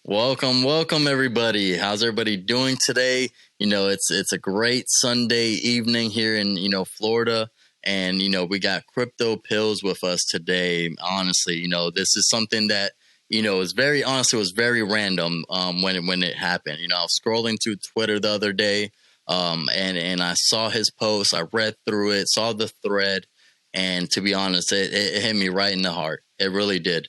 Welcome everybody. How's everybody doing today? It's a great Sunday evening here in, Florida. And, we got Crypto Pills with us today. Honestly, this is something that, is very honestly was very random when it happened. I was scrolling through Twitter the other day, and I saw his post. I read through it, saw the thread, and to be honest, it hit me right in the heart. It really did.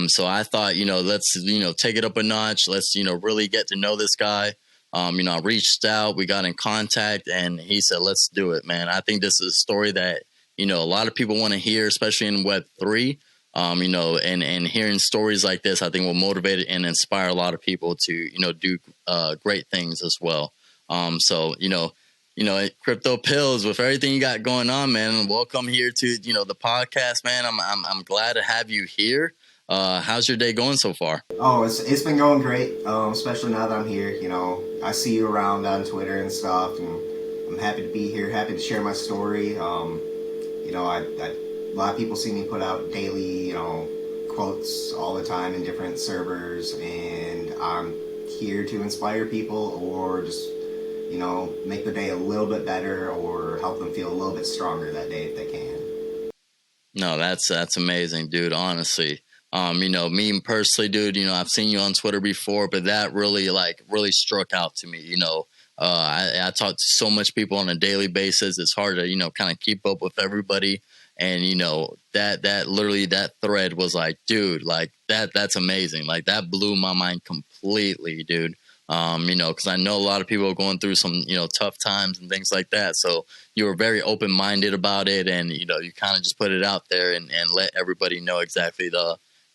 So I thought, let's, take it up a notch. Let's, really get to know this guy. I reached out, we got in contact, and he said, let's do it, man. I think this is a story that, a lot of people want to hear, especially in Web3. And hearing stories like this, I think will motivate and inspire a lot of people to, do great things as well. Crypto Pills, with everything you got going on, man, welcome here to, the podcast, man. I'm glad to have you here. How's your day going so far? Oh, it's been going great, especially now that I'm here. I see you around on Twitter and stuff, and I'm happy to be here, happy to share my story. A lot of people see me put out daily, quotes all the time in different servers, and I'm here to inspire people or just, make the day a little bit better or help them feel a little bit stronger that day if they can. No, that's amazing, dude. Honestly. Me personally, dude, I've seen you on Twitter before, but that really struck out to me. I talk to so much people on a daily basis. It's hard to, kind of keep up with everybody. And, that thread was like, dude, like that's amazing. Like that blew my mind completely, dude. Because I know a lot of people are going through some, tough times and things like that. So you were very open-minded about it. And, you kind of just put it out there and let everybody know exactly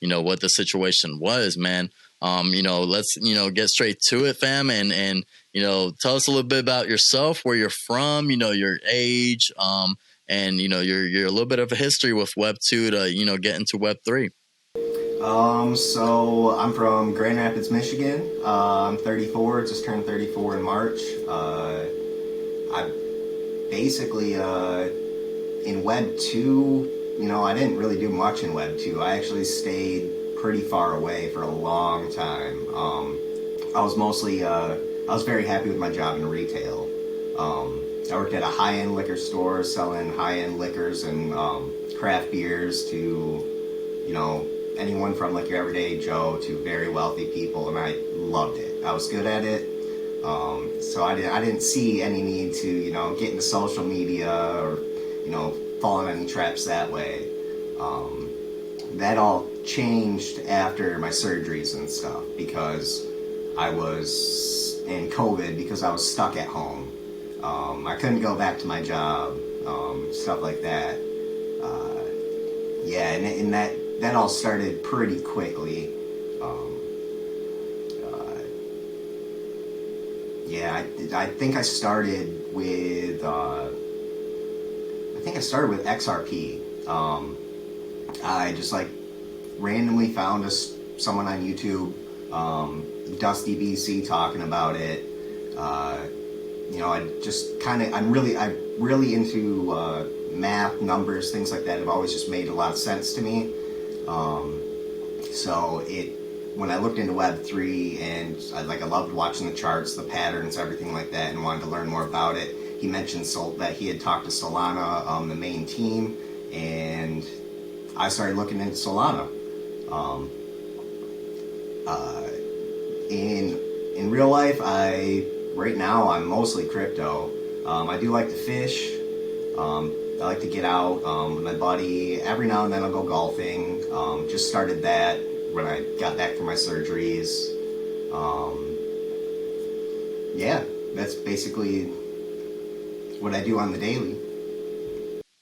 what the situation was, man. Let's, get straight to it, fam. And, tell us a little bit about yourself, where you're from, your age, and, you're a little bit of a history with Web 2 to, get into Web 3. So I'm from Grand Rapids, Michigan. I'm 34, just turned 34 in March. I basically, in Web 2, I didn't really do much in Web 2. I actually stayed pretty far away for a long time. I was very happy with my job in retail. I worked at a high-end liquor store selling high-end liquors and craft beers to, anyone from like your everyday Joe to very wealthy people, and I loved it. I was good at it. So I didn't see any need to, get into social media or, fall in any traps that way. That all changed after my surgeries and stuff because I was in COVID because I was stuck at home. I couldn't go back to my job, stuff like that. And that all started pretty quickly. I think I started with XRP. I just randomly found someone on YouTube, Dusty BC, talking about it. I'm really into math, numbers, things like that have always just made a lot of sense to me. When I looked into Web3 and I loved watching the charts, the patterns, everything like that, and wanted to learn more about it. He mentioned that he had talked to Solana, the main team, and I started looking into Solana. In real life, right now I'm mostly crypto. I do like to fish. I like to get out with my buddy. Every now and then I'll go golfing. Just started that when I got back from my surgeries. That's basically what I do on the daily.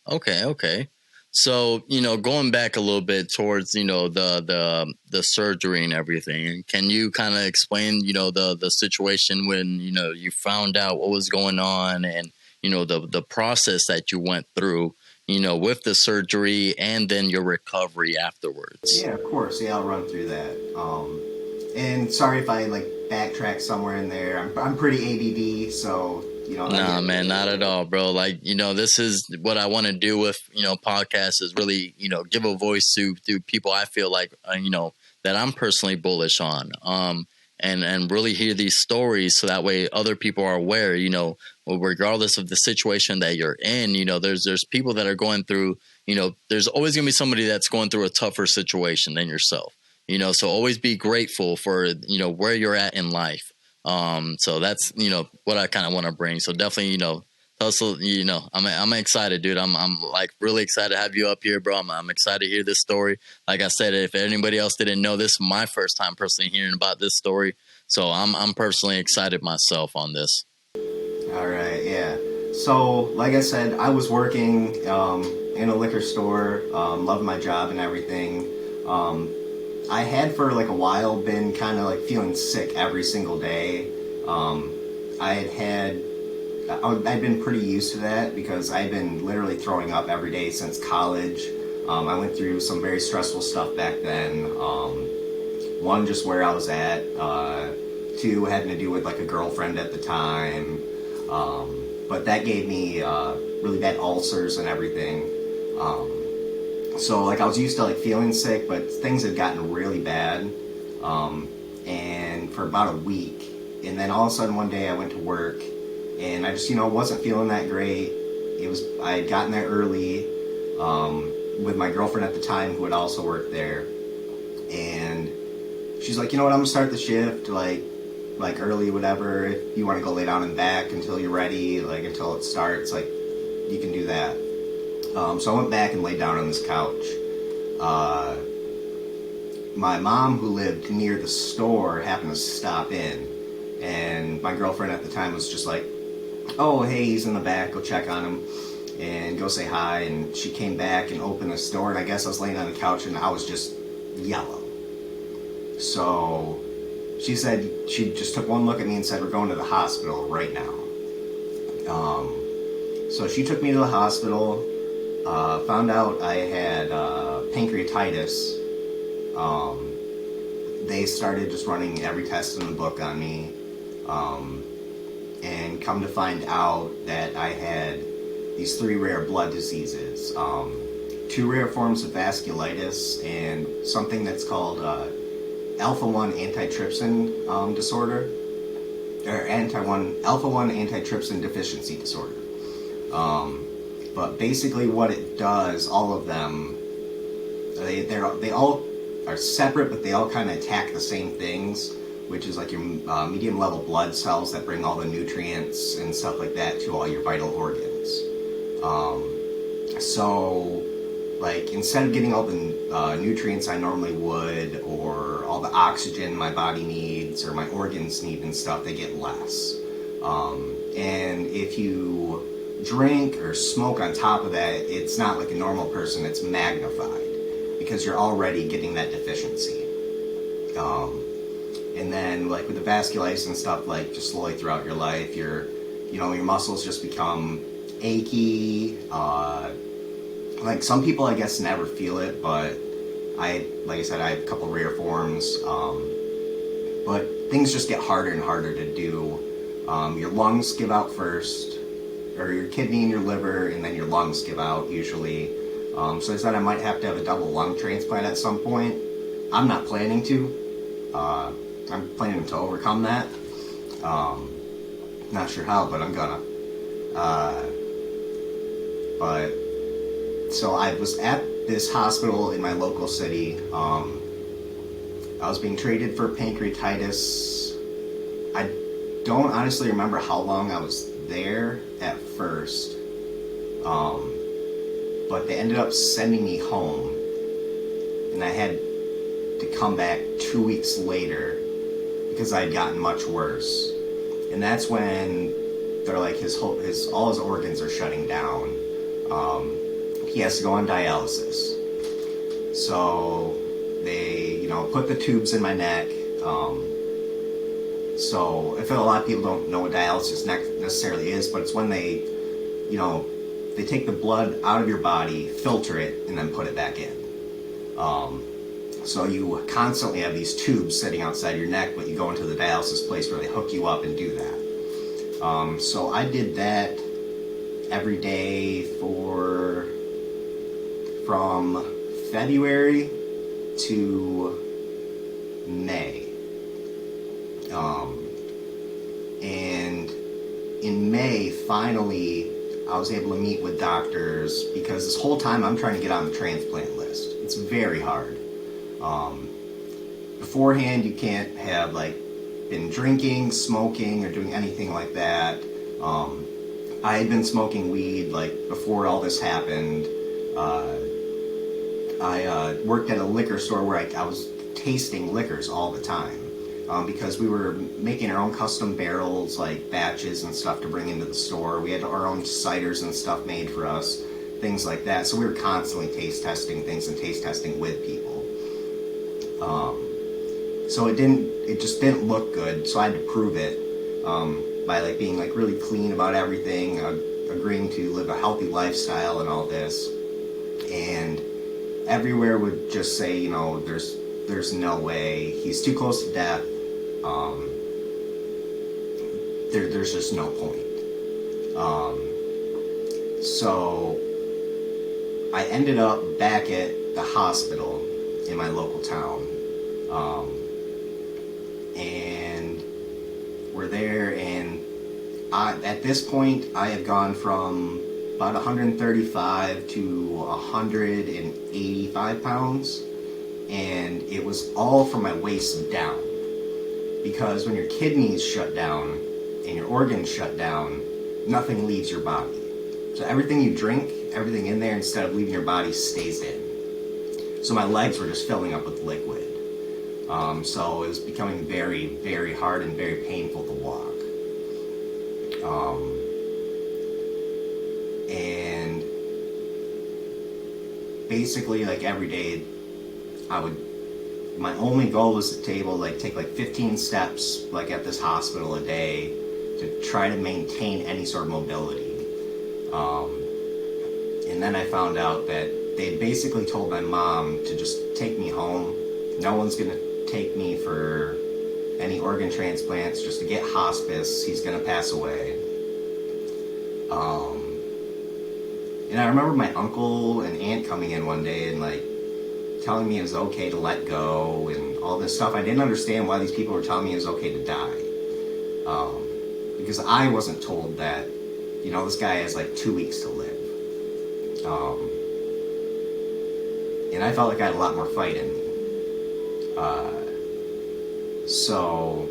Okay. So, going back a little bit towards, the surgery and everything, can you kind of explain, the situation when, you found out what was going on and, the process that you went through, with the surgery and then your recovery afterwards? Yeah, of course. Yeah, I'll run through that. And sorry if I backtrack somewhere in there. I'm pretty ADD, so Nah, man, not at all, bro. This is what I want to do with, podcasts is really, give a voice to people I feel like, that I'm personally bullish on. and really hear these stories, so that way other people are aware, regardless of the situation that you're in. There's people that are going through, there's always going to be somebody that's going through a tougher situation than yourself. So always be grateful for, where you're at in life. So that's, what I kind of want to bring. So definitely, Hustle, I'm excited, dude. I'm like really excited to have you up here, bro. I'm excited to hear this story. Like I said, if anybody else didn't know, this is my first time personally hearing about this story. So I'm personally excited myself on this. All right, yeah. So, like I said, I was working in a liquor store, loved my job and everything. I had for like a while been kind of like feeling sick every single day. I'd been pretty used to that because I'd been literally throwing up every day since college. I went through some very stressful stuff back then. One, just where I was at. Two, having to do with like a girlfriend at the time. But that gave me really bad ulcers and everything. So like I was used to like feeling sick, but things had gotten really bad. And for about a week. And then all of a sudden one day I went to work and I just, wasn't feeling that great. I had gotten there early with my girlfriend at the time who had also worked there. And she's like, you know what, I'm going to start the shift, like early, whatever. If you want to go lay down and back until you're ready, like until it starts, like you can do that. So I went back and laid down on this couch. My mom, who lived near the store, happened to stop in. And my girlfriend at the time was just like, oh, hey, he's in the back, go check on him and go say hi. And she came back and opened the door, and I guess I was laying on the couch and I was just yellow. So she said, she just took one look at me and said, we're going to the hospital right now. So she took me to the hospital, found out I had pancreatitis. They started just running every test in the book on me. And come to find out that I had these 3 rare blood diseases, 2 rare forms of vasculitis, and something that's called alpha-1 antitrypsin disorder, or alpha-1 antitrypsin deficiency disorder. But basically what it does, all of them, they all are separate, but they all kind of attack the same things, which is like your medium level blood cells that bring all the nutrients and stuff like that to all your vital organs. So like instead of getting all the nutrients I normally would, or all the oxygen my body needs or my organs need and stuff, they get less. And if you drink or smoke on top of that, it's not like a normal person, it's magnified because you're already getting that deficiency. And then like with the vasculitis and stuff, like just slowly throughout your life, your muscles just become achy. Like some people I guess never feel it, but like I said, I have a couple rare forms. But things just get harder and harder to do. Your lungs give out first, or your kidney and your liver, and then your lungs give out usually. So I said I might have to have a double lung transplant at some point. I'm not planning to. I'm planning to overcome that. Not sure how, but I'm gonna. But so I was at this hospital in my local city. I was being treated for pancreatitis. I don't honestly remember how long I was there at first. But they ended up sending me home, and I had to come back 2 weeks later because I had gotten much worse. And that's when they're like all his organs are shutting down. He has to go on dialysis. So they, put the tubes in my neck. So I feel a lot of people don't know what dialysis necessarily is, but it's when they take the blood out of your body, filter it, and then put it back in. So you constantly have these tubes sitting outside your neck, but you go into the dialysis place where they hook you up and do that. So I did that every day from February to May. And in May, finally, I was able to meet with doctors because this whole time I'm trying to get on the transplant list. It's very hard. Beforehand, you can't have been drinking, smoking, or doing anything like that. I had been smoking weed before all this happened. I worked at a liquor store where I was tasting liquors all the time. Because we were making our own custom barrels, batches and stuff to bring into the store. We had our own ciders and stuff made for us, things like that. So we were constantly taste testing things and taste testing with people. So it just didn't look good. So I had to prove it by being really clean about everything, agreeing to live a healthy lifestyle and all this. And everywhere would just say, there's no way. He's too close to death. There's just no point. So I ended up back at the hospital in my local town. And we're there, and at this point I had gone from about 135 to 185 pounds. And it was all from my waist down. Because when your kidneys shut down and your organs shut down, nothing leaves your body. So everything you drink, everything in there, instead of leaving your body, stays in. So my legs were just filling up with liquid. So it was becoming very, very hard and very painful to walk. And basically, every day, my only goal was to take 15 steps at this hospital a day to try to maintain any sort of mobility. And then I found out that they basically told my mom to just take me home. No one's going to take me for any organ transplants, just to get hospice. He's going to pass away. And I remember my uncle and aunt coming in one day and telling me it was okay to let go and all this stuff. I didn't understand why these people were telling me it was okay to die. Because I wasn't told that, this guy has 2 weeks to live. And I felt like I had a lot more fight in me. So,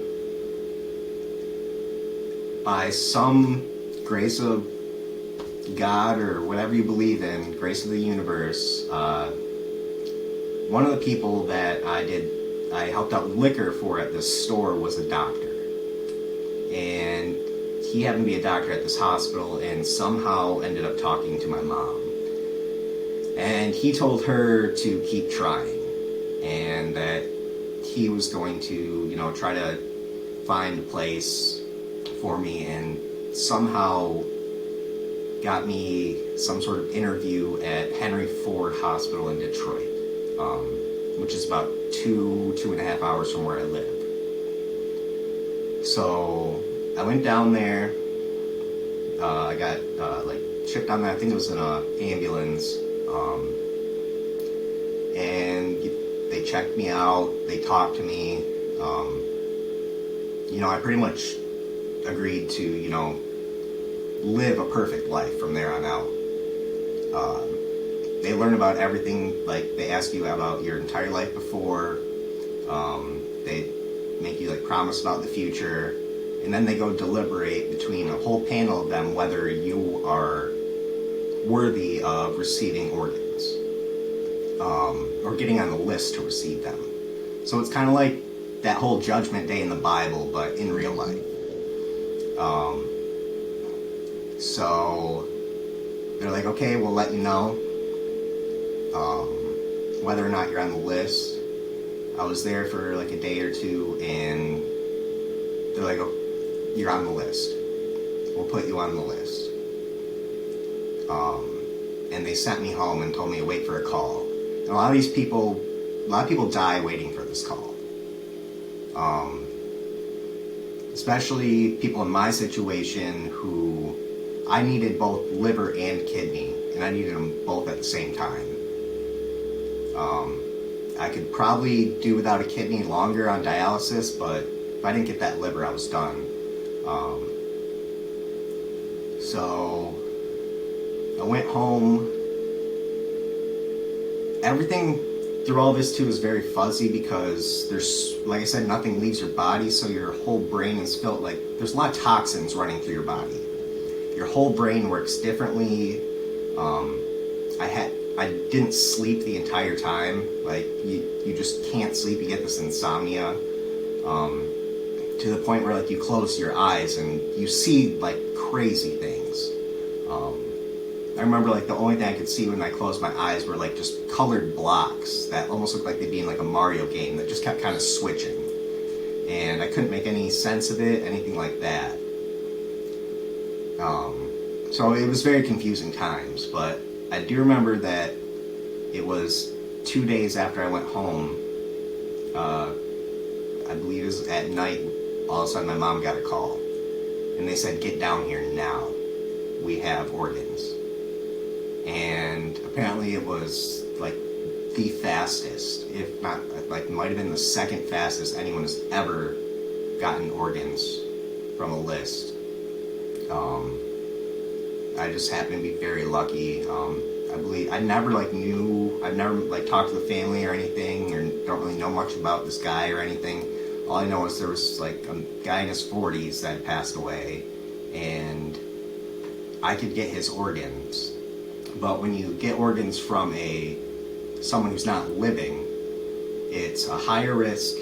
by some grace of God or whatever you believe in, grace of the universe, one of the people that I helped out with liquor for at this store was a doctor. And he happened to be a doctor at this hospital and somehow ended up talking to my mom. And he told her to keep trying and that he was going to, try to find a place for me, and somehow got me some sort of interview at Henry Ford Hospital in Detroit. Which is about 2.5 hours from where I live. So I went down there. I got shipped on there. I think it was in an ambulance. And they checked me out. They talked to me. I pretty much agreed to live a perfect life from there on out. They learn about everything, they ask you about your entire life before, they make you promise about the future, and then they go deliberate between a whole panel of them whether you are worthy of receiving organs, or getting on the list to receive them. So it's kind of like that whole Judgment Day in the Bible, but in real life. So they're like, okay, we'll let you know whether or not you're on the list. I was there for a day or two, and they're like, oh, you're on the list. We'll put you on the list. And they sent me home and told me to wait for a call. And a lot of people die waiting for this call. Especially people in my situation who I needed both liver and kidney, and I needed them both at the same time. I could probably do without a kidney longer on dialysis, but if I didn't get that liver, I was done. So I went home. Everything through all this too is very fuzzy because there's, like I said, nothing leaves your body, so your whole brain is filled, like, there's a lot of toxins running through your body. Your whole brain works differently. I didn't sleep the entire time. Like, you just can't sleep. You get this insomnia, to the point where, like, you close your eyes and you see, like, crazy things. I remember, like, the only thing I could see when I closed my eyes were, like, just colored blocks that almost looked like they'd be in, like, a Mario game that just kept kind of switching. And I couldn't make any sense of it, anything like that. So it was very confusing times, but I do remember that it was 2 days after I went home. I believe it was at night, all of a sudden my mom got a call. And they said, get down here now. We have organs. And apparently it was, like, the fastest, if not, like, might have been the second fastest anyone has ever gotten organs from a list. I just happened to be very lucky. I believe I never, like, I've never, like, talked to the family or anything, or don't really know much about this guy or anything. All I know is there was, like, a guy in his 40s that had passed away, and I could get his organs. But when you get organs from someone who's not living, it's a higher risk,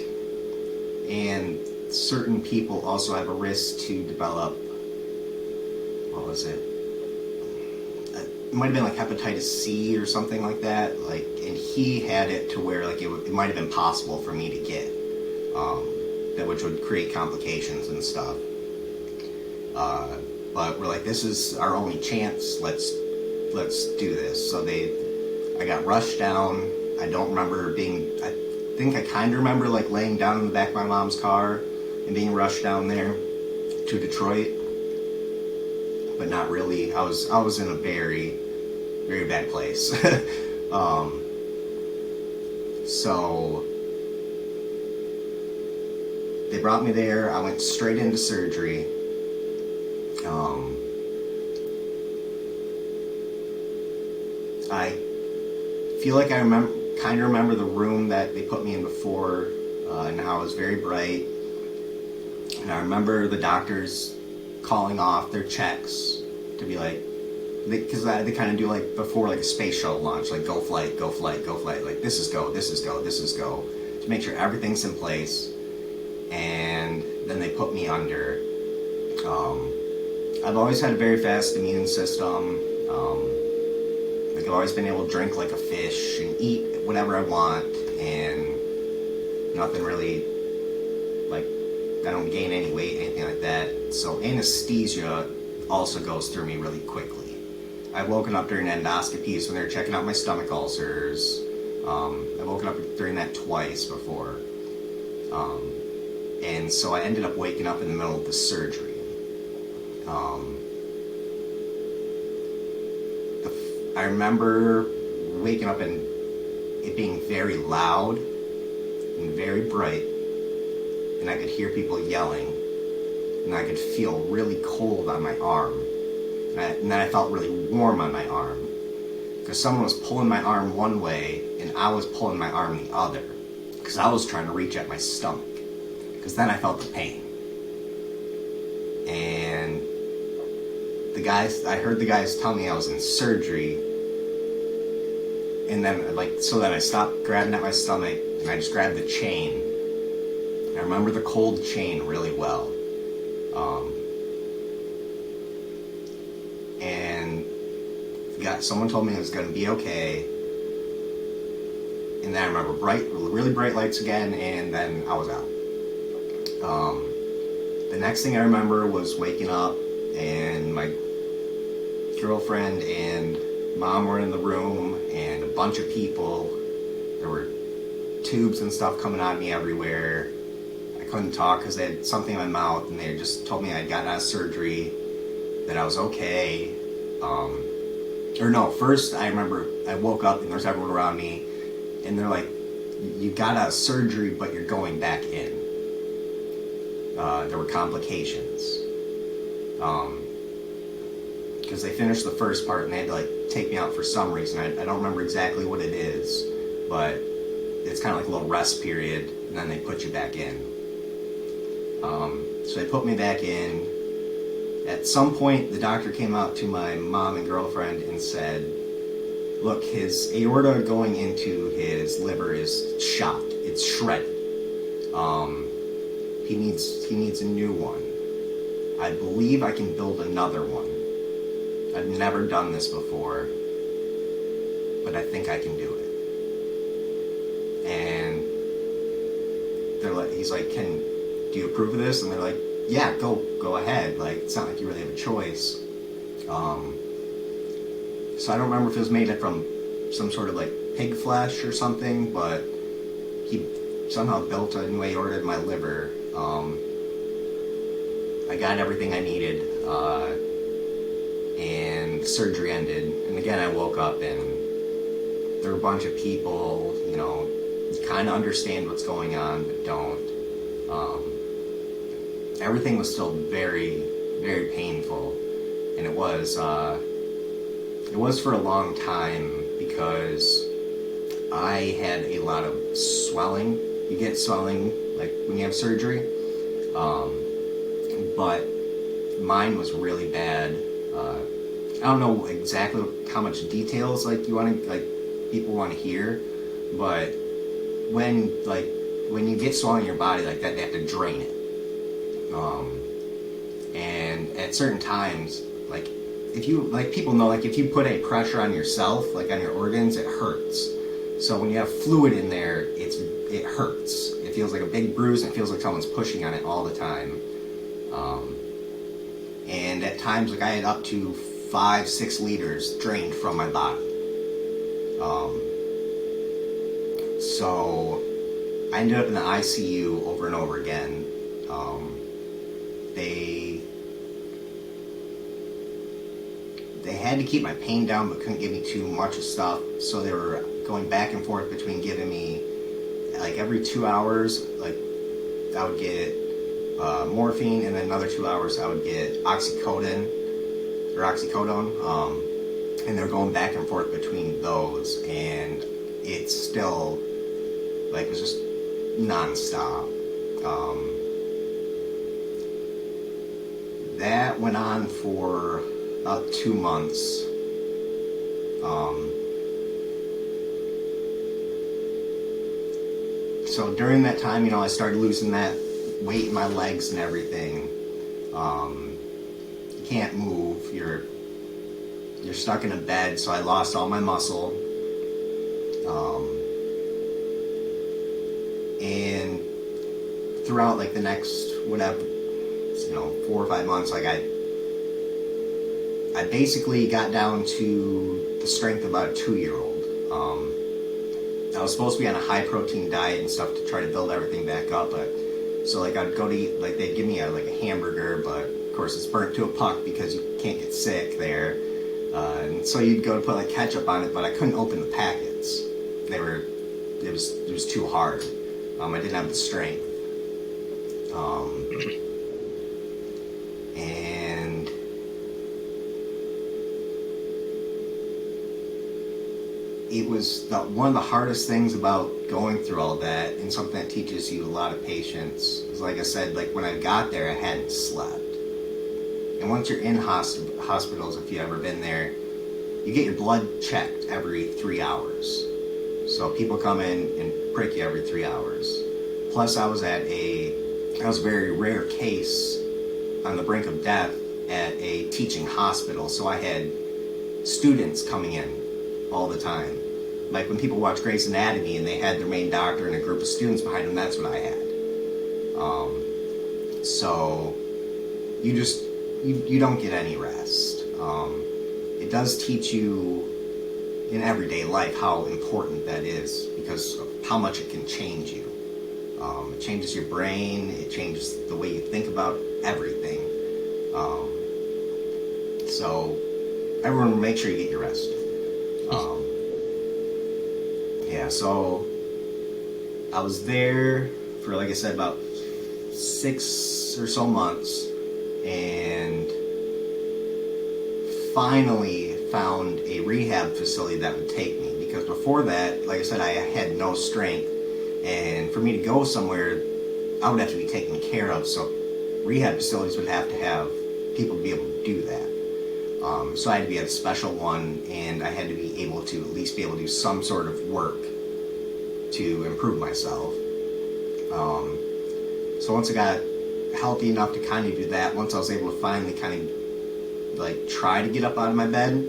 and certain people also have a risk to develop, what was it? It might have been like hepatitis C or something like that. Like, and he had it to where, like, it might have been possible for me to get, that which would create complications and stuff. But we're like, this is our only chance. Let's do this. So I got rushed down. I don't remember I think I kind of remember, like, laying down in the back of my mom's car and being rushed down there to Detroit, but not really. I was in a very, very bad place. So they brought me there. I went straight into surgery. I feel like I kind of remember the room that they put me in before, and how it was very bright. And I remember the doctors calling off their checks to be like, because they kind of do, like, before, like, a space shuttle launch, like, go flight, go flight, go flight, like, this is go, this is go, this is go, to make sure everything's in place. And then they put me under. I've always had a very fast immune system. Like, I've always been able to drink like a fish and eat whatever I want, and nothing really, like, I don't gain any weight, anything like that. So anesthesia also goes through me really quickly. I've woken up during endoscopies when they're checking out my stomach ulcers. I've woken up during that twice before. And so I ended up waking up in the middle of the surgery. I remember waking up and it being very loud and very bright, and I could hear people yelling, and I could feel really cold on my arm, and then I felt really warm on my arm, because someone was pulling my arm one way, and I was pulling my arm the other, because I was trying to reach at my stomach, because then I felt the pain. And I heard the guys tell me I was in surgery, and then, like, so then I stopped grabbing at my stomach, and I just grabbed the chain. I remember the cold chain really well. And someone told me it was going to be okay. And then I remember really bright lights again, and then I was out. The next thing I remember was waking up, and my girlfriend and mom were in the room, and a bunch of people. There were tubes and stuff coming out of me everywhere. I couldn't talk because they had something in my mouth, and they just told me I'd gotten out of surgery, that I was okay. First I remember I woke up and there's everyone around me, and they're like, you got out of surgery, but you're going back in. there were complications. Because they finished the first part and they had to like take me out for some reason. I don't remember exactly what it is, but it's kind of like a little rest period, and then they put you back in. So they put me back in. At some point, the doctor came out to my mom and girlfriend and said, look, his aorta going into his liver is shot. It's shredded. He needs a new one. I believe I can build another one. I've never done this before, but I think I can do it. And they're like, he's like, do you approve of this? And they're like, yeah, go ahead. Like, it's not like you really have a choice. So I don't remember if it was made from some sort of like pig flesh or something, but he somehow built a new aorta in my liver. I got everything I needed, and the surgery ended. And again, I woke up and there were a bunch of people, you know, kind of understand what's going on, but don't. Everything was still very, very painful, and it was for a long time because I had a lot of swelling. You get swelling like when you have surgery, but mine was really bad. I don't know exactly how much details like people want to hear, but when you get swelling in your body like that, they have to drain it. And at certain times, like if you people know, like if you put a pressure on yourself, like on your organs, it hurts. So when you have fluid in there, it hurts. It feels like a big bruise, and it feels like someone's pushing on it all the time. And at times, like I had up to 5-6 liters drained from my body. So I ended up in the ICU over and over again. They had to keep my pain down, but couldn't give me too much of stuff. So they were going back and forth between giving me, like every 2 hours, like I would get morphine, and then another 2 hours I would get oxycodone. And they're going back and forth between those, and it's still like it was just nonstop. That went on for about 2 months. So during that time, I started losing that weight in my legs and everything. You can't move. You're stuck in a bed, so I lost all my muscle. And throughout like the next 4 or 5 months, like I basically got down to the strength of about a 2-year-old. I was supposed to be on a high protein diet and stuff to try to build everything back up, but so like I'd go to eat, like they'd give me a hamburger, but of course it's burnt to a puck because you can't get sick there. And so you'd go to put like ketchup on it, but I couldn't open the packets. It was too hard. I didn't have the strength. And it was one of the hardest things about going through all that, and something that teaches you a lot of patience, is like I said, like when I got there, I hadn't slept. And once you're in hospitals, if you've ever been there, you get your blood checked every 3 hours. So people come in and prick you every 3 hours. Plus I was a very rare case on the brink of death at a teaching hospital. So I had students coming in all the time. Like when people watch Grey's Anatomy and they had their main doctor and a group of students behind them, that's what I had. So you don't get any rest. It does teach you in everyday life how important that is, because of how much it can change you. It changes your brain, it changes the way you think about everything. So everyone make sure you get your rest. So I was there for, like I said, about 6 or so months, and finally found a rehab facility that would take me. Because before that, like I said, I had no strength, and for me to go somewhere, I would have to be taken care of. So rehab facilities would have to have people to be able to do that. So I had to be at a special one, and I had to be able to at least be able to do some sort of work to improve myself. So once I got healthy enough to kind of do that, once I was able to finally kind of like try to get up out of my bed,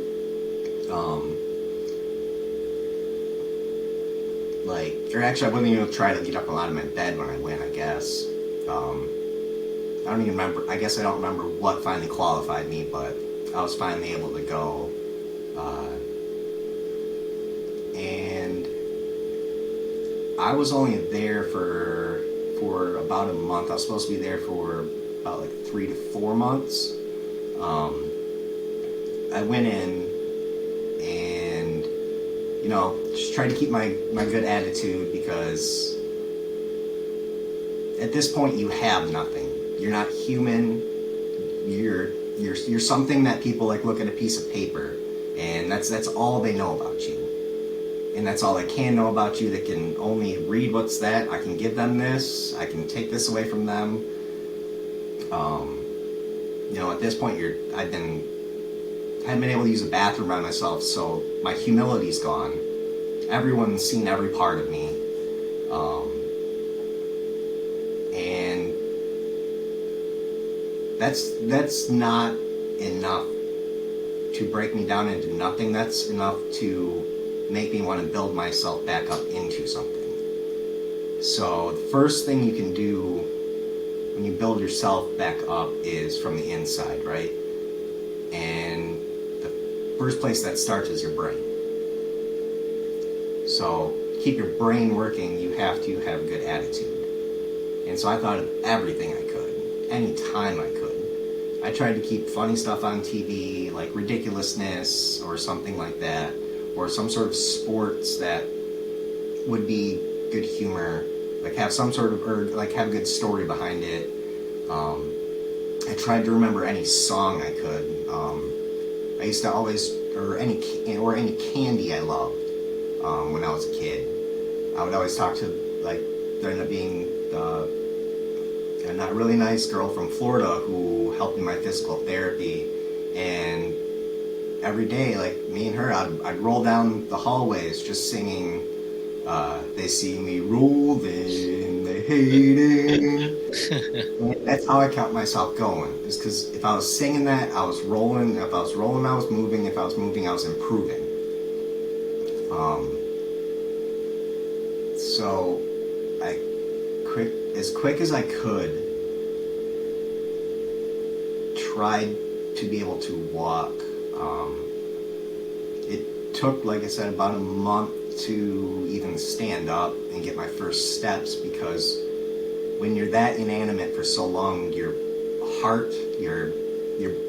or actually I wasn't even try to get up out of my bed when I went, I guess. I don't even remember, I guess I don't remember what finally qualified me, but I was finally able to go. And I was only there for about a month. I was supposed to be there for about like 3 to 4 months. I went in and, just tried to keep my good attitude, because at this point you have nothing. You're not human. You're something that people like look at a piece of paper, and that's all they know about you. And that's all they can know about you. They can only read what's that. I can give them this. I can take this away from them. At this point, I hadn't been able to use a bathroom by myself, so my humility's gone. Everyone's seen every part of me. And that's not enough to break me down into nothing. That's enough to make me want to build myself back up into something. So the first thing you can do when you build yourself back up is from the inside, right? And the first place that starts is your brain. So to keep your brain working, you have to have a good attitude. And so I thought of everything I could, any time I could. I tried to keep funny stuff on TV, like ridiculousness or something like that, or some sort of sports that would be good humor, like have some sort of, or like have a good story behind it. I tried to remember any song I could. I used to always, or any candy I loved when I was a kid. I would always talk to, like, there ended up being a not really nice girl from Florida who helped in my physical therapy, and every day, like, me and her, I'd roll down the hallways just singing, they see me rolling, they hate it. That's how I kept myself going, is because if I was singing that, I was rolling. If I was rolling, I was moving. If I was moving, I was improving. So as quick as I could, tried to be able to walk. It took, like I said, about a month to even stand up and get my first steps, because when you're that inanimate for so long, your heart, your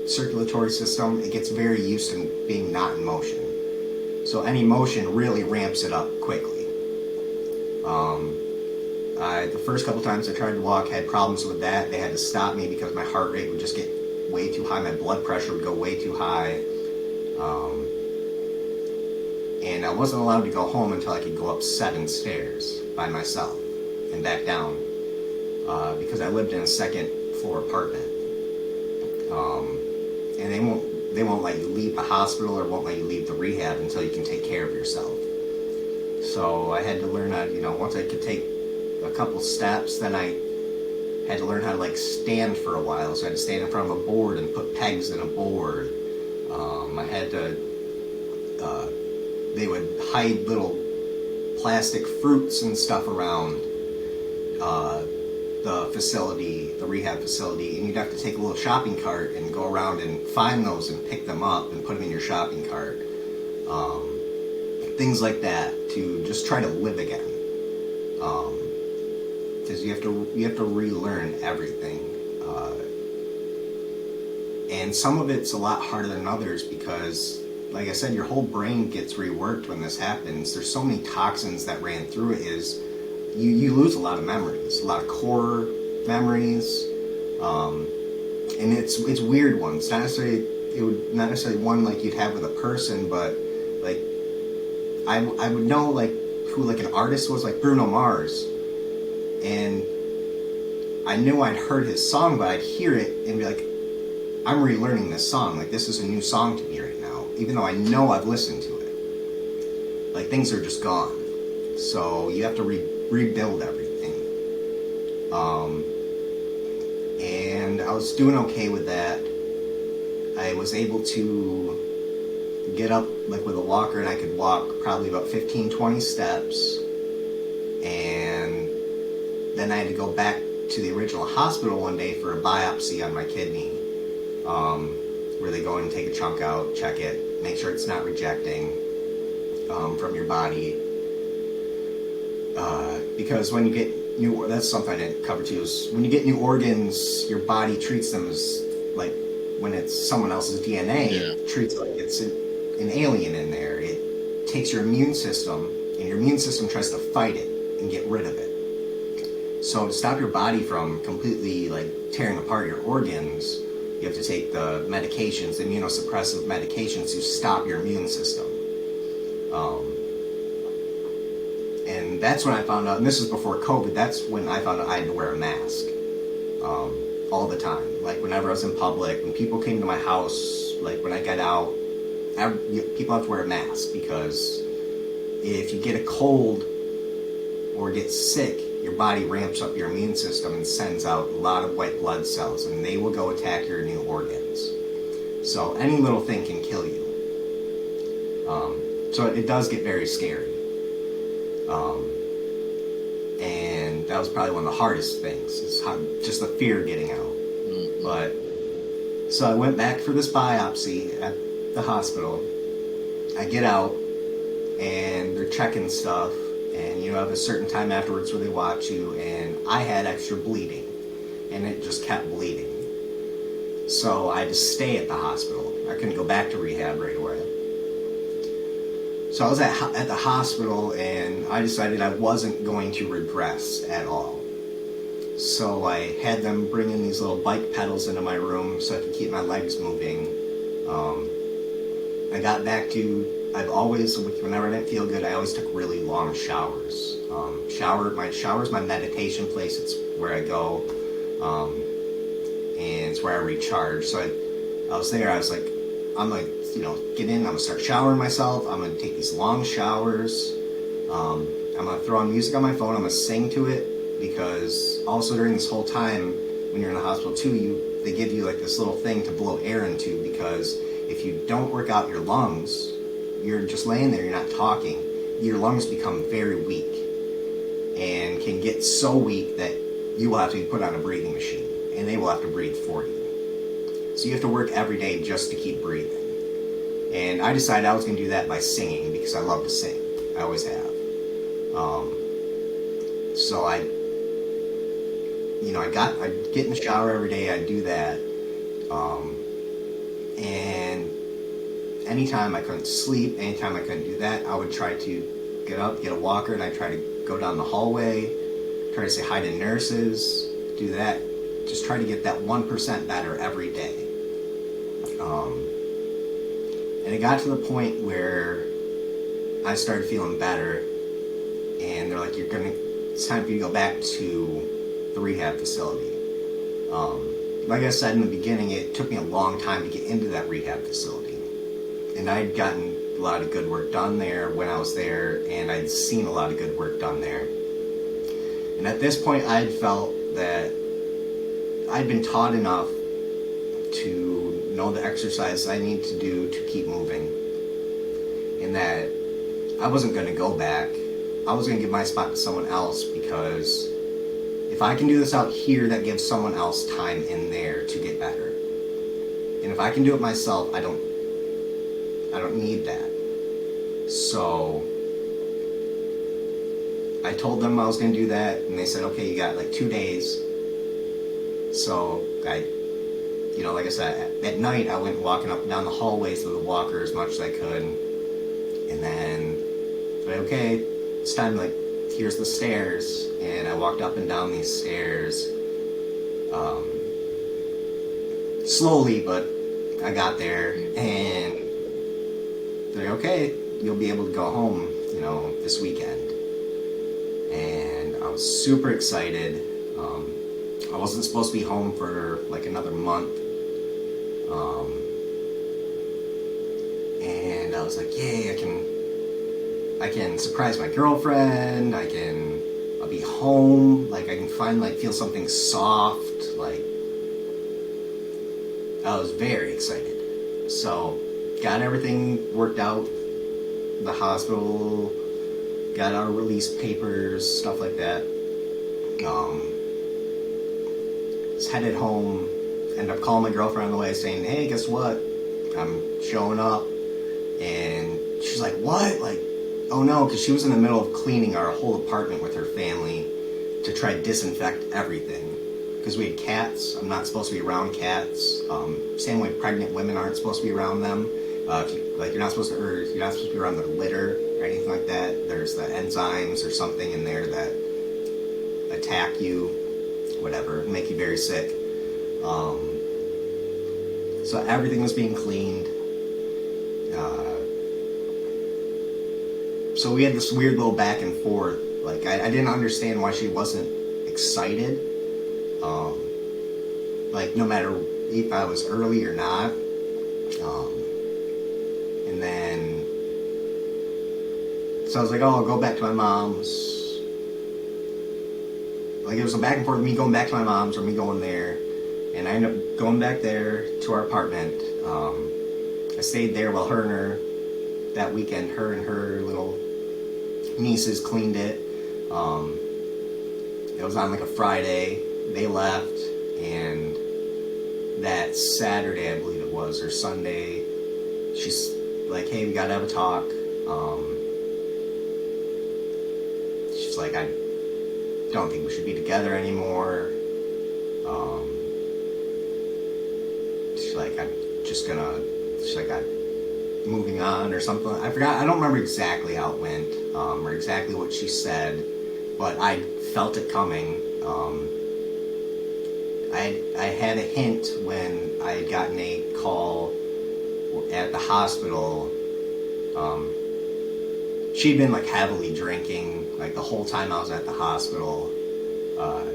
circulatory system, it gets very used to being not in motion. So any motion really ramps it up quickly. The first couple times I tried to walk, had problems with that. They had to stop me because my heart rate would just get way too high. My blood pressure would go way too high. And I wasn't allowed to go home until I could go up 7 stairs by myself and back down, because I lived in a second floor apartment. And they won't let you leave the hospital or won't let you leave the rehab until you can take care of yourself. So I had to learn how to, once I could take a couple steps, then I had to learn how to, like, stand for a while. So I had to stand in front of a board and put pegs in a board. I had to, they would hide little plastic fruits and stuff around the facility, the rehab facility, and you'd have to take a little shopping cart and go around and find those and pick them up and put them in your shopping cart. Things like that, to just try to live again. Because you have to relearn everything. And some of it's a lot harder than others because, like I said, your whole brain gets reworked when this happens. There's so many toxins that ran through it, is you lose a lot of memories, a lot of core memories. And it's weird ones. Not necessarily one like you'd have with a person, but like I would know like who like an artist was, like Bruno Mars, and I knew I'd heard his song, but I'd hear it and be like, I'm relearning this song. Like, this is a new song to me right now, even though I know I've listened to it. Like, things are just gone. So you have to rebuild everything. And I was doing okay with that. I was able to get up like with a walker, and I could walk probably about 15, 20 steps. And then I had to go back to the original hospital one day for a biopsy on my kidney, where they go and take a chunk out, check it, make sure it's not rejecting from your body. Because when you get that's something I didn't cover too, is when you get new organs, your body treats them as, like, when it's someone else's DNA, it treats it like it's an alien in there. It takes your immune system, and your immune system tries to fight it and get rid of it. So to stop your body from completely, like, tearing apart your organs, you have to take the medications, the immunosuppressive medications, to stop your immune system. And that's when I found out, and this is before COVID, that's when I found out I had to wear a mask all the time. Like, whenever I was in public, when people came to my house, like, when I got out, people have to wear a mask, because if you get a cold or get sick, your body ramps up your immune system and sends out a lot of white blood cells, and they will go attack your new organs. So any little thing can kill you. So it does get very scary. And that was probably one of the hardest things, is just the fear of getting out. Mm-hmm. But so I went back for this biopsy at the hospital. I get out, and they're checking stuff, and you have a certain time afterwards where they watch you, and I had extra bleeding, and it just kept bleeding. So I had to stay at the hospital. I couldn't go back to rehab right away. So I was at the hospital, and I decided I wasn't going to regress at all. So I had them bring in these little bike pedals into my room so I could keep my legs moving. I got back to, whenever I didn't feel good, I always took really long showers. My shower's my meditation place. It's where I go, and it's where I recharge. So I was there, I was like, I'm like, get in, I'm gonna start showering myself, I'm gonna take these long showers, I'm gonna throw on music on my phone, I'm gonna sing to it, because also during this whole time, when you're in the hospital too, they give you like this little thing to blow air into, because if you don't work out your lungs, you're just laying there, you're not talking, your lungs become very weak, and can get so weak that you will have to be put on a breathing machine, and they will have to breathe for you. So you have to work every day just to keep breathing. And I decided I was going to do that by singing, because I love to sing. I always have. So I get in the shower every day, I do that. And anytime I couldn't sleep, anytime I couldn't do that, I would try to get up, get a walker, and I'd try to go down the hallway, try to say hi to nurses, do that. Just try to get that 1% better every day. And it got to the point where I started feeling better, and they're like, it's time for you to go back to the rehab facility. Like I said in the beginning, it took me a long time to get into that rehab facility. And I'd gotten a lot of good work done there when I was there, and I'd seen a lot of good work done there. And at this point, I'd felt that I'd been taught enough to know the exercises I need to do to keep moving, and that I wasn't going to go back. I was going to give my spot to someone else, because if I can do this out here, that gives someone else time in there to get better. And if I can do it myself, I don't need that. So I told them I was going to do that, and they said, okay, you got like 2 days. So like I said, at night I went walking up and down the hallways of the walker as much as I could, and then okay, it's time, like, here's the stairs, and I walked up and down these stairs, slowly, but I got there, and they're like, okay, you'll be able to go home, this weekend. And I was super excited. I wasn't supposed to be home for like another month. And I was like, yay, I can surprise my girlfriend. I'll be home. Like, I can finally feel something soft. Like, I was very excited. So, got everything worked out. The hospital, got our release papers, stuff like that. Just headed home. Ended up calling my girlfriend on the way, saying, hey, guess what? I'm showing up. And she's like, what? Like, oh no, because she was in the middle of cleaning our whole apartment with her family to try to disinfect everything. Because we had cats. I'm not supposed to be around cats. Same way pregnant women aren't supposed to be around them. You're not supposed to be around their litter or anything like that. There's the enzymes or something in there that attack you, whatever, make you very sick. So everything was being cleaned. So we had this weird little back and forth. Like, I didn't understand why she wasn't excited. Like, no matter if I was early or not. And then, so I was like, oh, I'll go back to my mom's. Like, it was a back and forth of me going back to my mom's or me going there. And I ended up going back there to our apartment. I stayed there while that weekend, her and her little nieces cleaned it. It was on like a Friday. They left, and that Saturday, I believe it was, or Sunday, she's like, hey, we gotta have a talk. She's like, I don't think we should be together anymore. She's like, I'm moving on or something. I forgot. I don't remember exactly how it went, or exactly what she said, but I felt it coming. I had a hint when I had gotten a call at the hospital. She'd been like heavily drinking like the whole time I was at the hospital.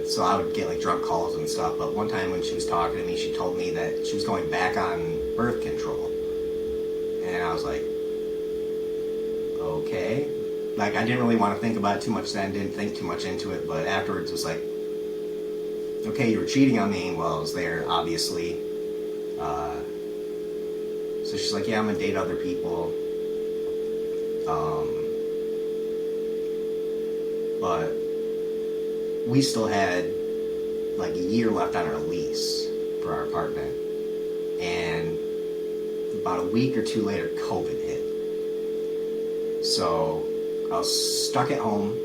So I would get like drunk calls and stuff. But one time when she was talking to me, she told me that she was going back on birth control. And I was like, okay. Like, I didn't really want to think about it too much then, didn't think too much into it, but afterwards it was like, okay, you were cheating on me while I was there, obviously. So she's like, yeah, I'm gonna date other people. But we still had like a year left on our lease for our apartment. And about a week or two later, COVID hit. So I was stuck at home,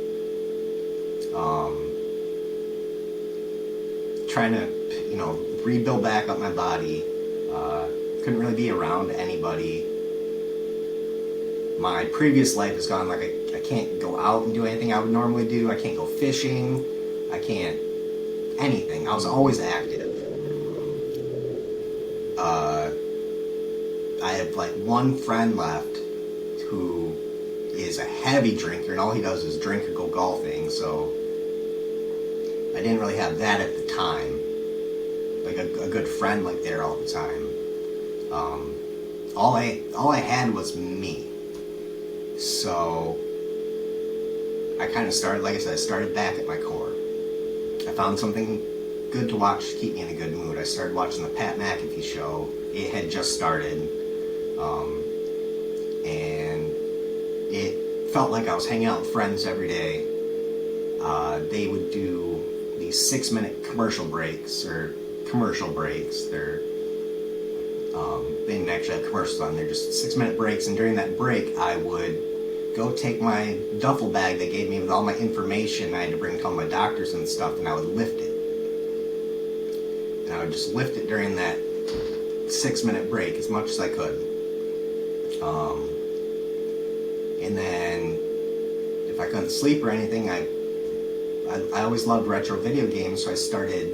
trying to, rebuild back up my body. Couldn't really be around anybody. My previous life has gone like I can't go out and do anything I would normally do. I can't go fishing. I can't anything. I was always active. I have like one friend left who is a heavy drinker, and all he does is drink or go golfing, so I didn't really have that at the time. Like a good friend like there all the time. All I had was me. So I kind of started, like I said, I started back at my core. I found something good to watch to keep me in a good mood. I started watching the Pat McAfee show. It had just started. And it felt like I was hanging out with friends every day. They would do these 6-minute commercial breaks. They didn't actually have commercials on there, just 6-minute breaks. And during that break, I would go take my duffel bag they gave me with all my information I had to bring to all my doctors and stuff, and I would lift it. And I would just lift it during that 6-minute break as much as I could. And then if I couldn't sleep or anything, I always loved retro video games, so I started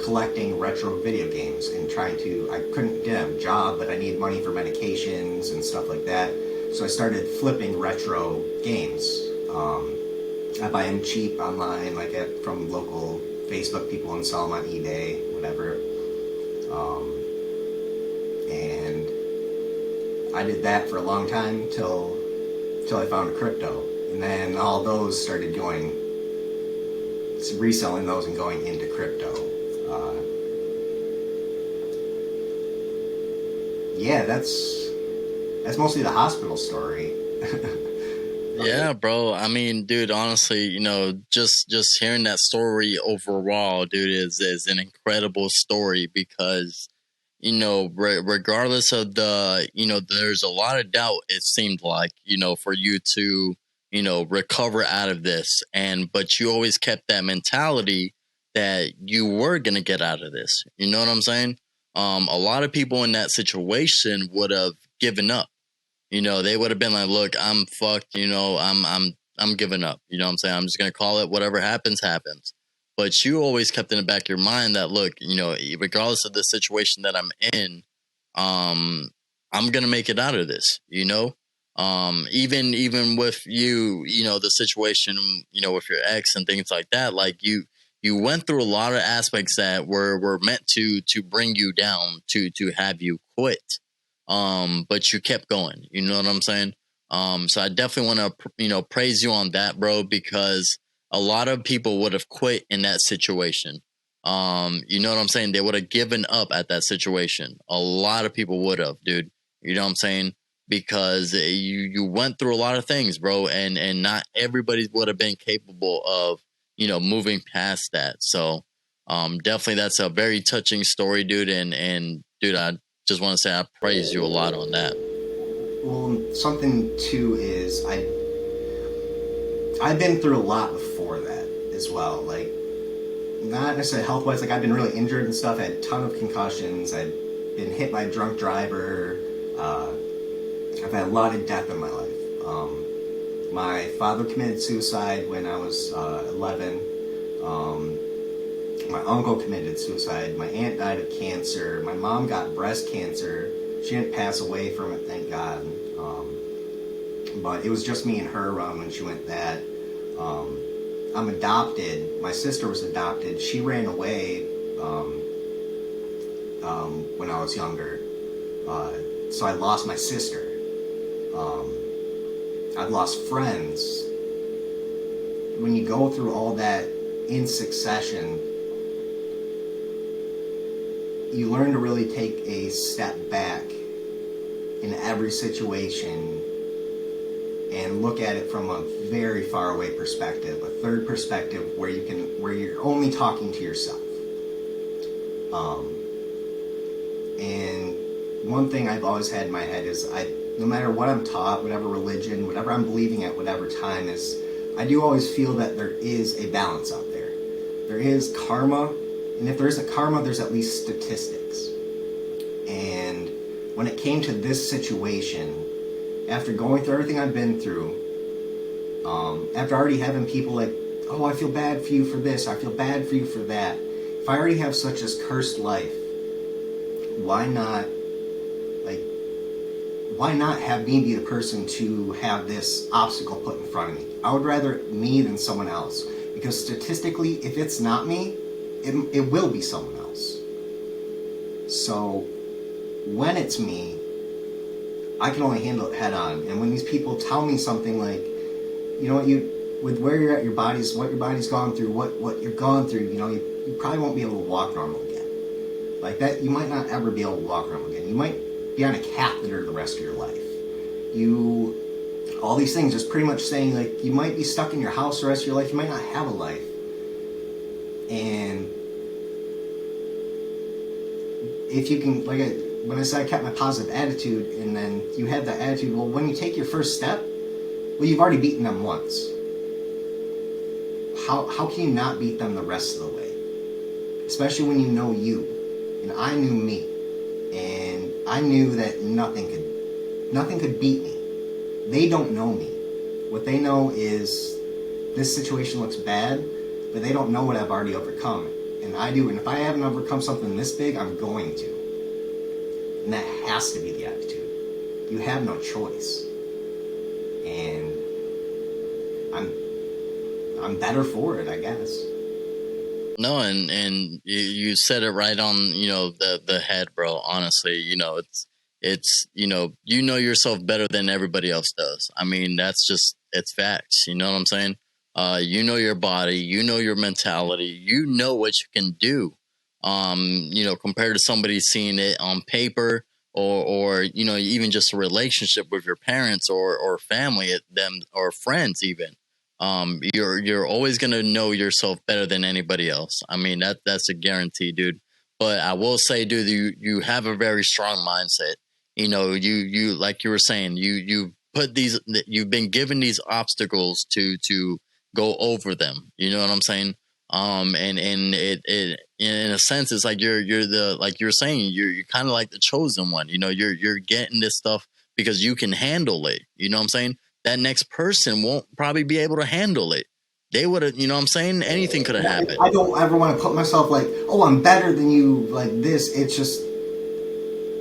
collecting retro video games and trying to. I couldn't get a job, but I needed money for medications and stuff like that. So I started flipping retro games. I buy them cheap online, like from local Facebook people and sell them on eBay, whatever. And I did that for a long time till I found crypto, and then all those started reselling those and going into crypto. Yeah, that's mostly the hospital story. Yeah, bro. I mean, dude, honestly, you know, just hearing that story overall, dude, is an incredible story because, you know, regardless of you know, there's a lot of doubt, it seemed like, you know, for you to, you know, recover out of this. But you always kept that mentality that you were going to get out of this. You know what I'm saying? A lot of people in that situation would have given up. You know, they would have been like, look, I'm fucked. You know, I'm giving up. You know what I'm saying? I'm just going to call it whatever happens, happens. But you always kept in the back of your mind that, look, you know, regardless of the situation that I'm in, I'm going to make it out of this, you know? Even with you know, the situation, you know, with your ex and things like that, like you went through a lot of aspects that were meant to bring you down, to have you quit. But you kept going, you know what I'm saying? So I definitely want to, you know, praise you on that, bro, because a lot of people would have quit in that situation. You know what I'm saying? They would have given up at that situation. A lot of people would have, dude. You know what I'm saying? Because you went through a lot of things, bro, and not everybody would have been capable of, you know, moving past that. So definitely that's a very touching story, dude. And dude, I just want to say I praise you a lot on that. Well, something too is I've been through a lot before that as well. Like, not necessarily health wise. Like, I've been really injured and stuff. I had a ton of concussions. I'd been hit by a drunk driver. I've had a lot of death in my life. My father committed suicide when I was 11. My uncle committed suicide. My aunt died of cancer. My mom got breast cancer. She didn't pass away from it, thank God. But it was just me and her around when she went that. I'm adopted. My sister was adopted. She ran away when I was younger. So I lost my sister. I've lost friends. When you go through all that in succession, you learn to really take a step back in every situation and look at it from a very far away perspective, a third perspective where you're only talking to yourself. And one thing I've always had in my head is no matter what I'm taught, whatever religion, whatever I'm believing at whatever time is, I do always feel that there is a balance out there. There is karma, and if there isn't karma, there's at least statistics. And when it came to this situation, after going through everything I've been through, after already having people like, oh, I feel bad for you for this, I feel bad for you for that. If I already have such a cursed life, why not have me be the person to have this obstacle put in front of me? I would rather me than someone else. Because statistically, if it's not me, it will be someone else. So when it's me, I can only handle it head on. And when these people tell me something like, you know what, with where you're at, what your body's gone through, what you've gone through, you know, you probably won't be able to walk normal again. Like that, you might not ever be able to walk normal again. You might be on a catheter the rest of your life. All these things is pretty much saying, like, you might be stuck in your house the rest of your life. You might not have a life. And if you can, when I said I kept my positive attitude, and then you have that attitude, well, when you take your first step, well, you've already beaten them once. How can you not beat them the rest of the way? Especially when you know you. And I knew me. And I knew that nothing could beat me. They don't know me. What they know is this situation looks bad, but they don't know what I've already overcome. And I do. And if I haven't overcome something this big, I'm going to. And that has to be the attitude. You have no choice. And I'm better for it, I guess. No, and you said it right on, the head, bro. Honestly, it's you know yourself better than everybody else does. I mean, it's facts. You know what I'm saying? You know your body, you know your mentality, you know what you can do. Compared to somebody seeing it on paper, or even just a relationship with your parents or family, them or friends even. You're always gonna know yourself better than anybody else. I mean, that's a guarantee, dude. But I will say, dude, you have a very strong mindset. You like you were saying, you've been given these obstacles to go over them. You know what I'm saying? And it in a sense, it's like you're the, like you were saying, you're kind of like the chosen one. You're getting this stuff because you can handle it. You know what I'm saying? That next person won't probably be able to handle it. They would have, you know what I'm saying? Anything could have happened. I don't ever want to put myself like, oh, I'm better than you, like this. It's just,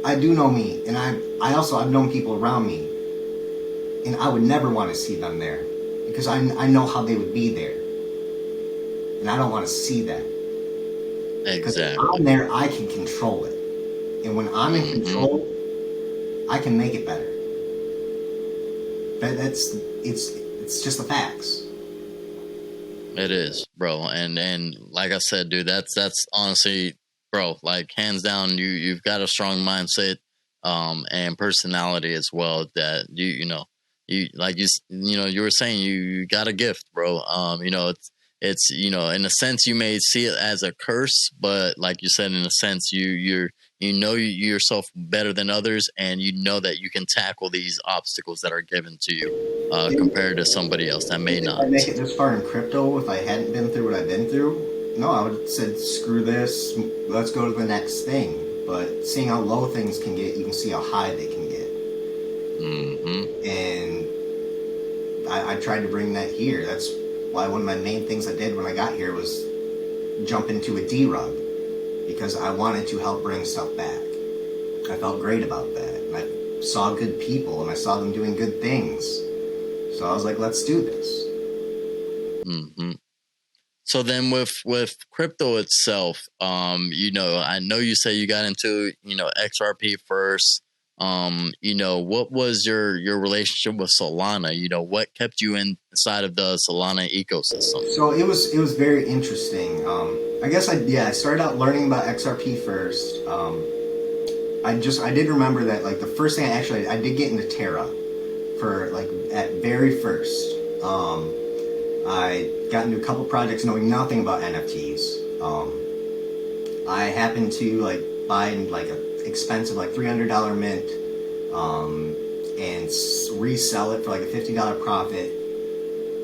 I do know me, and I've known people around me, and I would never want to see them there because I know how they would be there, and I don't want to see that. Exactly. When I'm there, I can control it, and when I'm in control, I can make it better. It's just the facts. It is, bro, and like I said, dude, that's honestly, bro, like hands down, you've got a strong mindset, and personality as well. That you like you were saying, you got a gift, bro. It's in a sense you may see it as a curse, but like you said, in a sense you know yourself better than others, and you know that you can tackle these obstacles that are given to you, compared to somebody else that may not. If I make it this far in crypto, if I hadn't been through what I've been through, no, I would have said, screw this, let's go to the next thing. But seeing how low things can get, you can see how high they can get. And I tried to bring that here. That's why one of my main things I did when I got here was jump into a D-Rug, because I wanted to help bring stuff back. I felt great about that. And I saw good people, and I saw them doing good things. So I was like, let's do this. So then with crypto itself, I know you say you got into, XRP first. What was your relationship with Solana? What kept you inside of the Solana ecosystem? So it was very interesting. I guess I started out learning about XRP first. I did remember that, like, the first thing I did get into Terra for, like, at very first. I got into a couple projects knowing nothing about NFTs. I happened to, like, buy, like, a expensive, like, $300 mint, and resell it for like a $50 profit,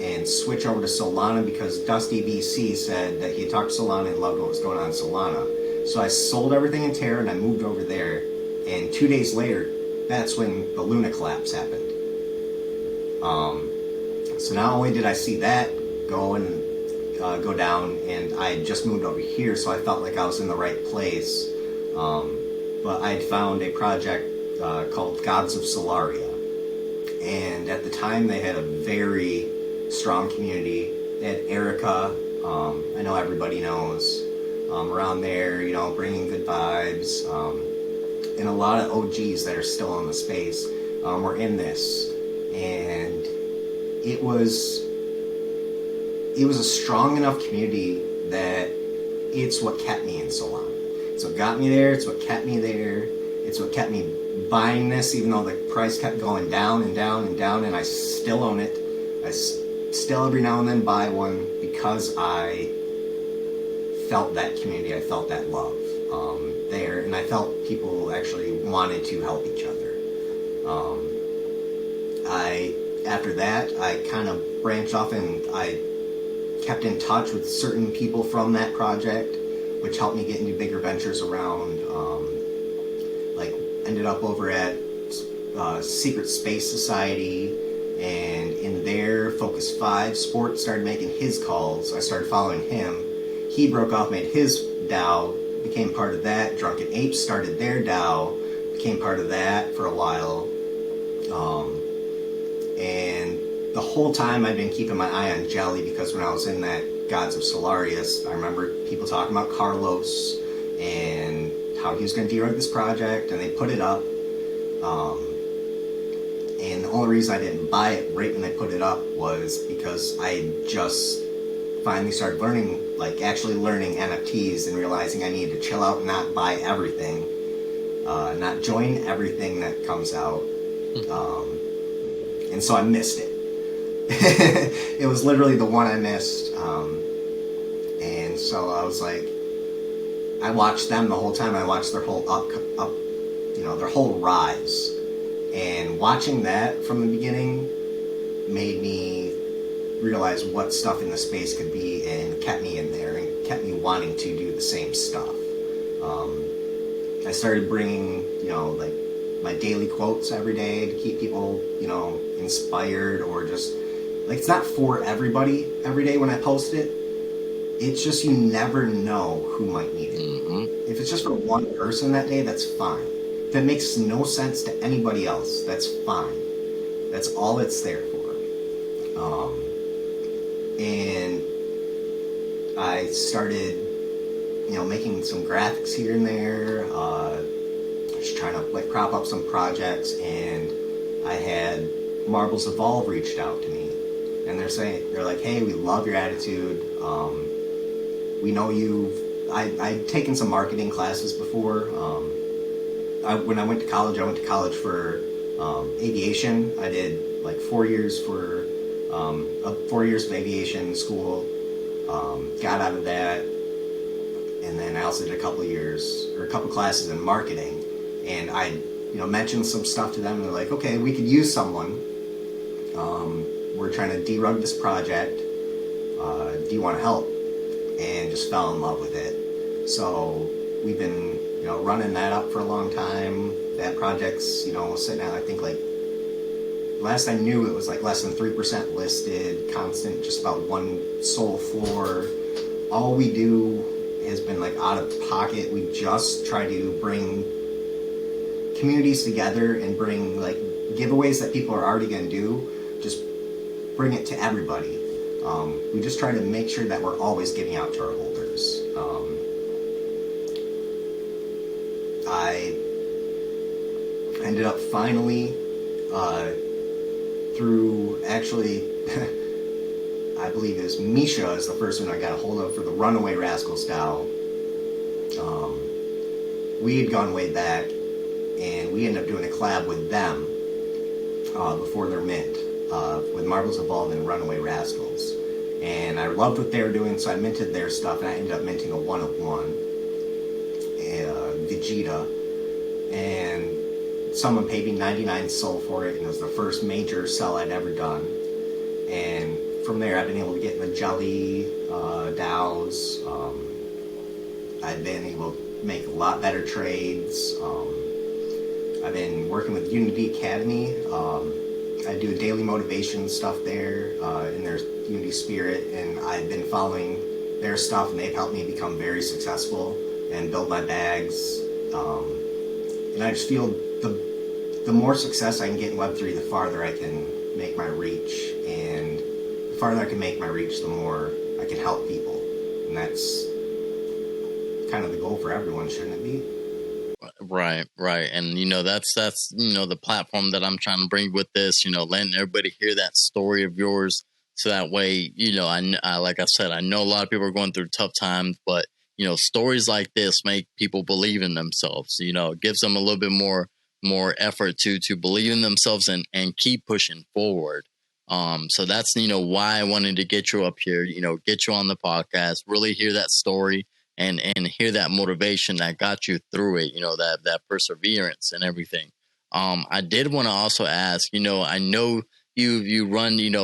and switch over to Solana because Dusty VC said that he had talked to Solana and loved what was going on in Solana. So I sold everything in Terra and I moved over there. And 2 days later, that's when the Luna collapse happened. So not only did I see that go down, and I had just moved over here, so I felt like I was in the right place. But I had found a project called Gods of Solaria. And at the time, they had a very strong community. They had Erica, I know everybody knows, around there, bringing good vibes. And a lot of OGs that are still in the space were in this. And it was a strong enough community that it's what kept me in Solana. It's what got me there. It's what kept me there. It's what kept me buying this, even though the price kept going down and down and down, and I still own it. I still every now and then buy one because I felt that community. I felt that love there, and I felt people actually wanted to help each other. After that, I kind of branched off, and I kept in touch with certain people from that project, which helped me get into bigger ventures around, ended up over at Secret Space Society, and in there, Focus 5 Sports started making his calls. I started following him. he broke off, made his DAO, became part of that. Drunken Apes started their DAO, became part of that for a while. And the whole time I've been keeping my eye on Jelly, because when I was in that Gods of Solarius, I remember people talking about Carlos and how he was going to derug this project, and they put it up. And the only reason I didn't buy it right when they put it up was because I just finally started learning, like actually learning NFTs and realizing I needed to chill out and not buy everything, not join everything that comes out. And so I missed it. It was literally the one I missed. And so I was like, I watched them the whole time. I watched their whole their whole rise. And watching that from the beginning made me realize what stuff in the space could be, and kept me in there and kept me wanting to do the same stuff. I started bringing, like my daily quotes every day to keep people, inspired, or just like, it's not for everybody every day when I post it. It's just, you never know who might need it. Mm-hmm. If it's just for one person that day, that's fine. If it makes no sense to anybody else, that's fine. That's all it's there for. And I started, making some graphics here and there, just trying to like prop up some projects, and I had Marbles Evolve reached out to me, and they're like, hey, we love your attitude. We know I'd taken some marketing classes before. When I went to college for aviation. I did like 4 years for 4 years of aviation school. Got out of that, and then I also did a couple classes in marketing. And I, mentioned some stuff to them, and they're like, okay, we could use someone. We're trying to derug this project. Do you want to help? And just fell in love with it. So we've been, running that up for a long time. That project's, sitting at, I think, like, last I knew it was like less than 3% listed, constant, just about one sole floor. All we do has been like out of pocket. We just try to bring communities together and bring like giveaways that people are already going to do, just bring it to everybody. We just try to make sure that we're always giving out to our holders. I ended up finally through, actually, I believe it was Misha is the first one I got a hold of for the Runaway Rascals DAO. We had gone way back, and we ended up doing a collab with them before their mint, with Marbles Evolve and Runaway Rascals. And I loved what they were doing, so I minted their stuff, and I ended up minting a 1-of-1, Vegeta, and someone paid me 99 SOL for it, and it was the first major sell I'd ever done. And from there, I've been able to get in the Jelly DAOs. I've been able to make a lot better trades. I've been working with Unity Academy. I do daily motivation stuff there in their Unity Spirit, and I've been following their stuff, and they've helped me become very successful and build my bags. And I just feel the more success I can get in Web3, the farther I can make my reach, and the farther I can make my reach, the more I can help people. And that's kind of the goal for everyone, shouldn't it be? Right. And, that's, the platform that I'm trying to bring with this, letting everybody hear that story of yours. So that way, I like I said, I know a lot of people are going through tough times, but, stories like this make people believe in themselves. It gives them a little bit more effort to believe in themselves and keep pushing forward. So that's, why I wanted to get you up here, get you on the podcast, really hear that story and hear that motivation that got you through it, that perseverance and everything. I did want to also ask, I know you run, you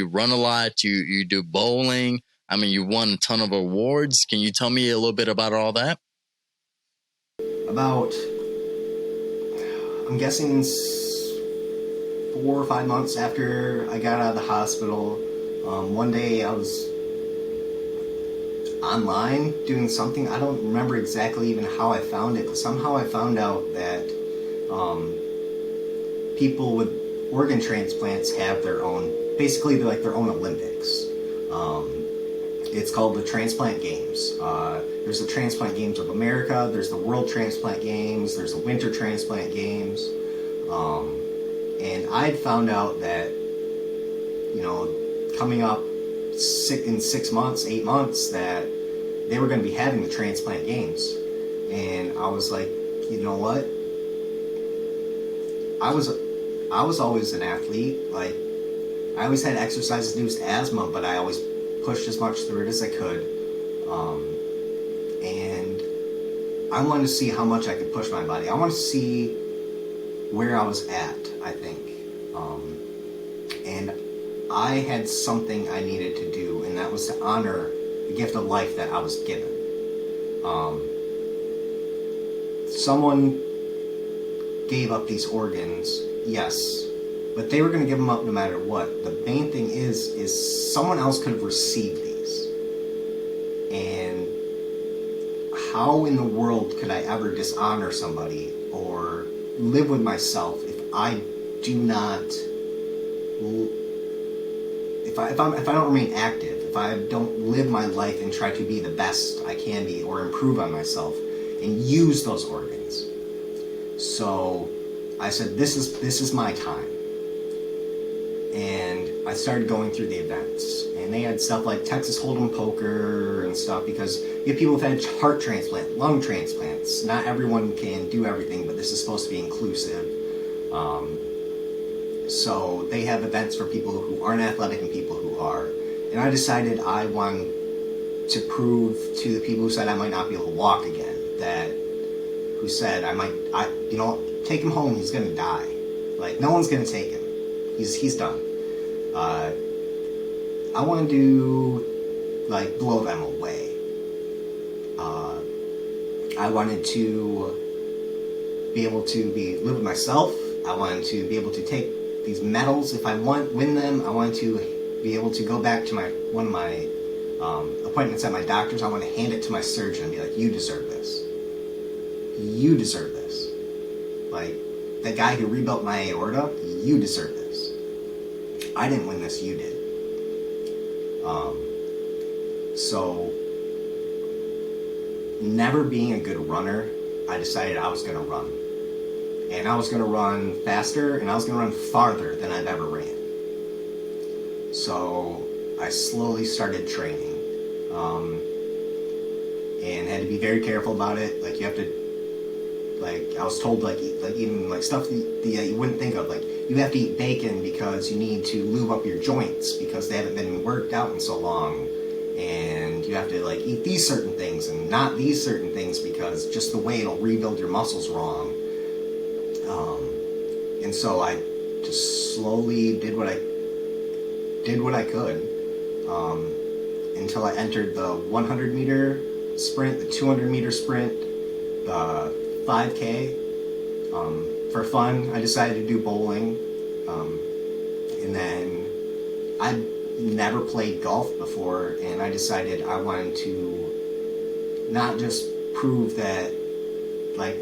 run a lot, you do bowling. I mean, you won a ton of awards. Can you tell me a little bit about all that? About, I'm guessing 4 or 5 months after I got out of the hospital, one day I was online doing something. I don't remember exactly even how I found it, but somehow I found out that people with organ transplants have their own, basically they're like their own Olympics. It's called the Transplant Games. There's the Transplant Games of America, there's the World Transplant Games, there's the Winter Transplant Games. And I'd found out that, coming up in 6 months, 8 months, that they were going to be having the Transplant Games. And I was like, you know what? I was always an athlete. Like, I always had exercise-induced asthma, but I always pushed as much through it as I could. And I wanted to see how much I could push my body. I wanted to see where I was at, I think. And I had something I needed to do, and that was to honor the gift of life that I was given. Someone gave up these organs, yes, but they were going to give them up no matter what. The main thing is someone else could have received these. And how in the world could I ever dishonor somebody or live with myself if I do not, if I don't remain active, if I don't live my life and try to be the best I can be or improve on myself and use those organs. So I said, this is my time. And I started going through the events. And they had stuff like Texas Hold'em poker and stuff, because you have people who've had heart transplant, lung transplants. Not everyone can do everything, but this is supposed to be inclusive. So they have events for people who aren't athletic and people who are. And I decided I wanted to prove to the people who said I might not be able to walk again, who said take him home, he's gonna die. Like, no one's gonna take him. He's done. I wanted to, like, blow them away. I wanted to be able to live with myself. I wanted to be able to take these medals if I win them. I wanted to be able to go back to one of my appointments at my doctor's. I want to hand it to my surgeon and be like, you deserve this. You deserve this. Like, the guy who rebuilt my aorta, you deserve this. I didn't win this, you did. So, never being a good runner, I decided I was going to run. And I was going to run faster, and I was going to run farther than I've ever ran. So, I slowly started training. And had to be very careful about it. Like, you have to, like, I was told, like even, like, stuff that you wouldn't think of. Like, you have to eat bacon because you need to lube up your joints because they haven't been worked out in so long. And you have to, like, eat these certain things and not these certain things because just the way it'll rebuild your muscles wrong. And so I just slowly did what I could until I entered the 100-meter sprint, the 200-meter sprint, the 5K. For fun, I decided to do bowling. And then I'd never played golf before, and I decided I wanted to not just prove that, like,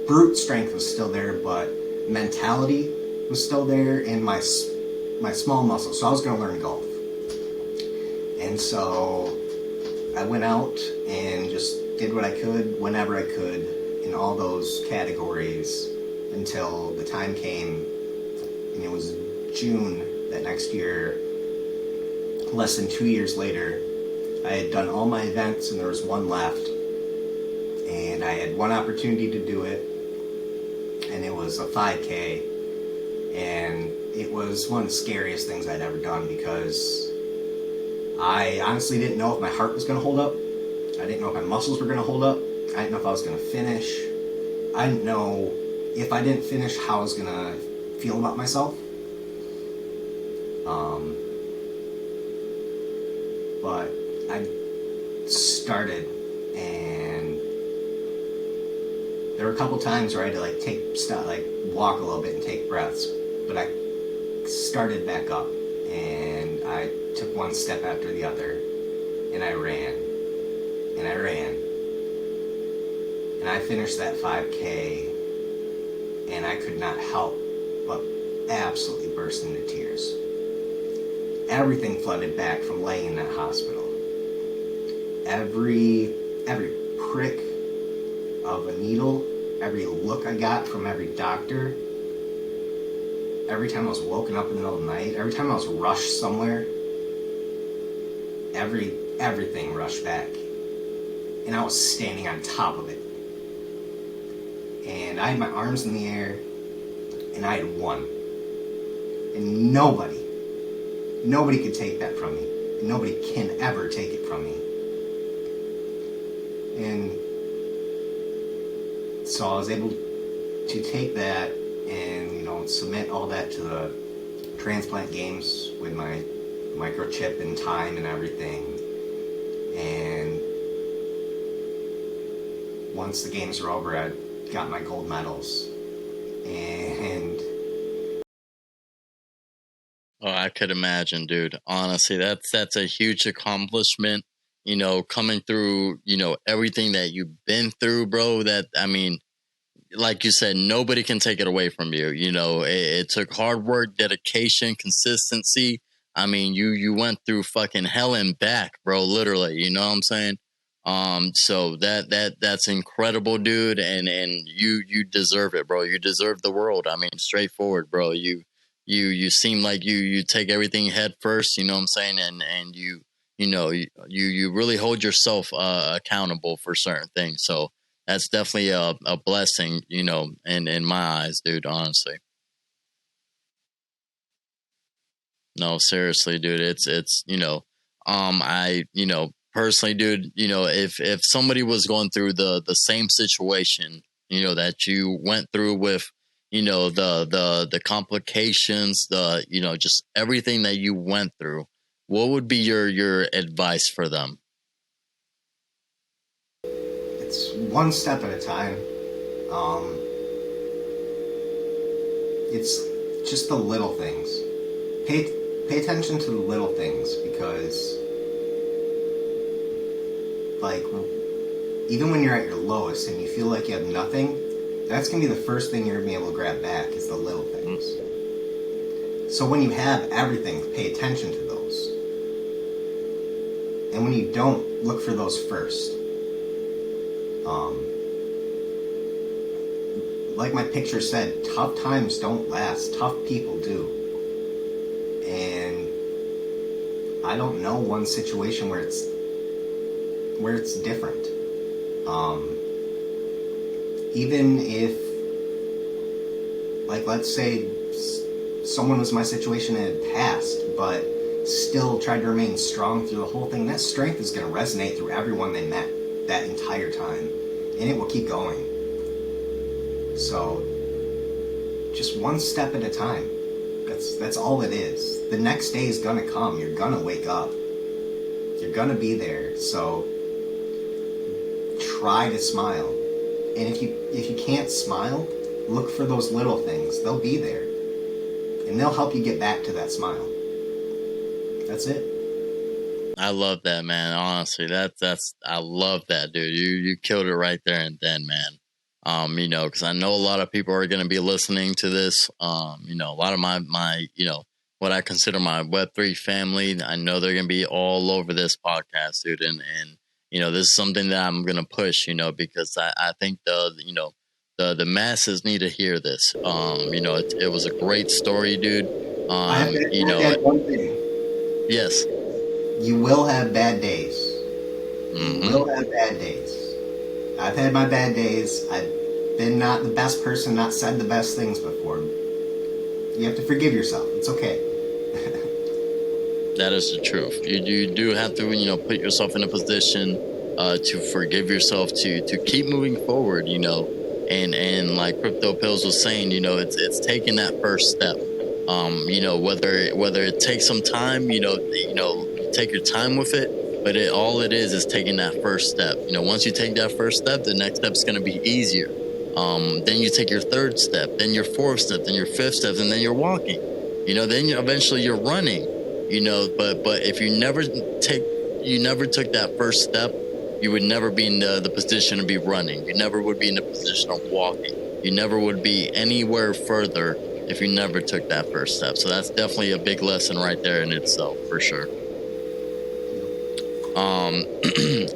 brute strength was still there, but mentality was still there in my small muscles. So I was going to learn golf. And so I went out and just did what I could whenever I could in all those categories until the time came, and it was June that next year. Less than 2 years later, I had done all my events and there was one left, and I had one opportunity to do it, and it was a 5K, and it was one of the scariest things I'd ever done because I honestly didn't know if my heart was going to hold up. I didn't know if my muscles were going to hold up. I didn't know if I was going to finish. I didn't know if I didn't finish how I was going to feel about myself. But I started, and there were a couple times where I had to walk a little bit and take breaths. But I started back up, and I took one step after the other, and I ran. and I ran. And I finished that 5K, and I could not help but absolutely burst into tears. Everything flooded back from laying in that hospital. Every prick of a needle, every look I got from every doctor, every time I was woken up in the middle of the night, every time I was rushed somewhere, everything rushed back. And I was standing on top of it. And I had my arms in the air, and I had won. And nobody could take that from me. And nobody can ever take it from me. And so I was able to take that and, submit all that to the transplant games with my microchip and time and everything. And once the games were over, I got my gold medals. And I could imagine, dude. Honestly, that's a huge accomplishment. Coming through, everything that you've been through, bro. That, I mean, like you said, nobody can take it away from you. It took hard work, dedication, consistency. I mean, you went through fucking hell and back, bro. Literally, you know what I'm saying? So that's incredible, dude. And you deserve it, bro. You deserve the world. I mean, straightforward, bro. You seem like you take everything head first. You know what I'm saying? And you really hold yourself accountable for certain things. So that's definitely a blessing, in my eyes, dude, honestly. No, seriously, dude, it's, I, personally, dude, if somebody was going through the same situation, that you went through with, the complications, just everything that you went through, what would be your advice for them? it's one step at a time. It's just the little things. Pay attention to the little things, because like, even when you're at your lowest and you feel like you have nothing, that's gonna be the first thing you're gonna be able to grab back, is the little things. So when you have everything, pay attention to those. And when you don't, look for those first. Like my picture said, tough times don't last. Tough people do. And I don't know one situation where it's different. Even if, like, let's say someone was my situation and had passed, but still tried to remain strong through the whole thing, that strength is going to resonate through everyone they met that entire time, and it will keep going. So just one step at a time. That's all it is. The next day is gonna come. You're gonna wake up. You're gonna be there. So try to smile. And if you can't smile, look for those little things. They'll be there, and they'll help you get back to that smile. That's it. I love that, man. Honestly, I love that, dude. You killed it right there and then, man. Because I know a lot of people are going to be listening to this. A lot of my what I consider my Web3 family, I know they're going to be all over this podcast, dude. And this is something that I'm going to push, because I think the masses need to hear this. It was a great story, dude. I have to add one thing. Yes. You will have bad days. Mm-hmm. You will have bad days. I've had my bad days. I've been not the best person, not said the best things before. You have to forgive yourself. It's okay. That is the truth. You do have to, put yourself in a position to forgive yourself, to keep moving forward, and like Crypto Pills was saying, it's taking that first step. Whether it takes some time, take your time with it. But all it is taking that first step. Once you take that first step, the next step is going to be easier. Then you take your third step, then your fourth step, then your fifth step, and then you're walking. Then eventually you're running. But if you never took that first step, you would never be in the position to be running. You never would be in the position of walking. You never would be anywhere further if you never took that first step. So that's definitely a big lesson right there in itself, for sure.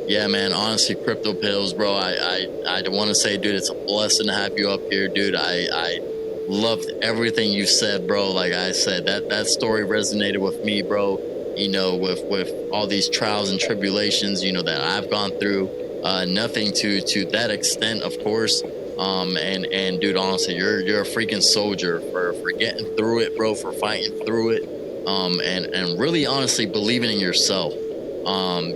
Yeah, man, honestly, Crypto Pills, bro, I want to say, dude, it's a blessing to have you up here, dude. I loved everything you said, bro. Like I said, that story resonated with me, bro. You know, with all these trials and tribulations, you know, that I've gone through. Nothing to that extent, of course. And dude, honestly, you're a freaking soldier for getting through it, bro, for fighting through it. And really honestly believing in yourself.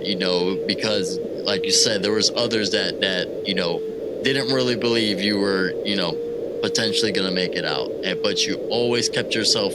You know, because like you said, there was others that you know didn't really believe you were, you know, potentially gonna make it out, but you always kept yourself,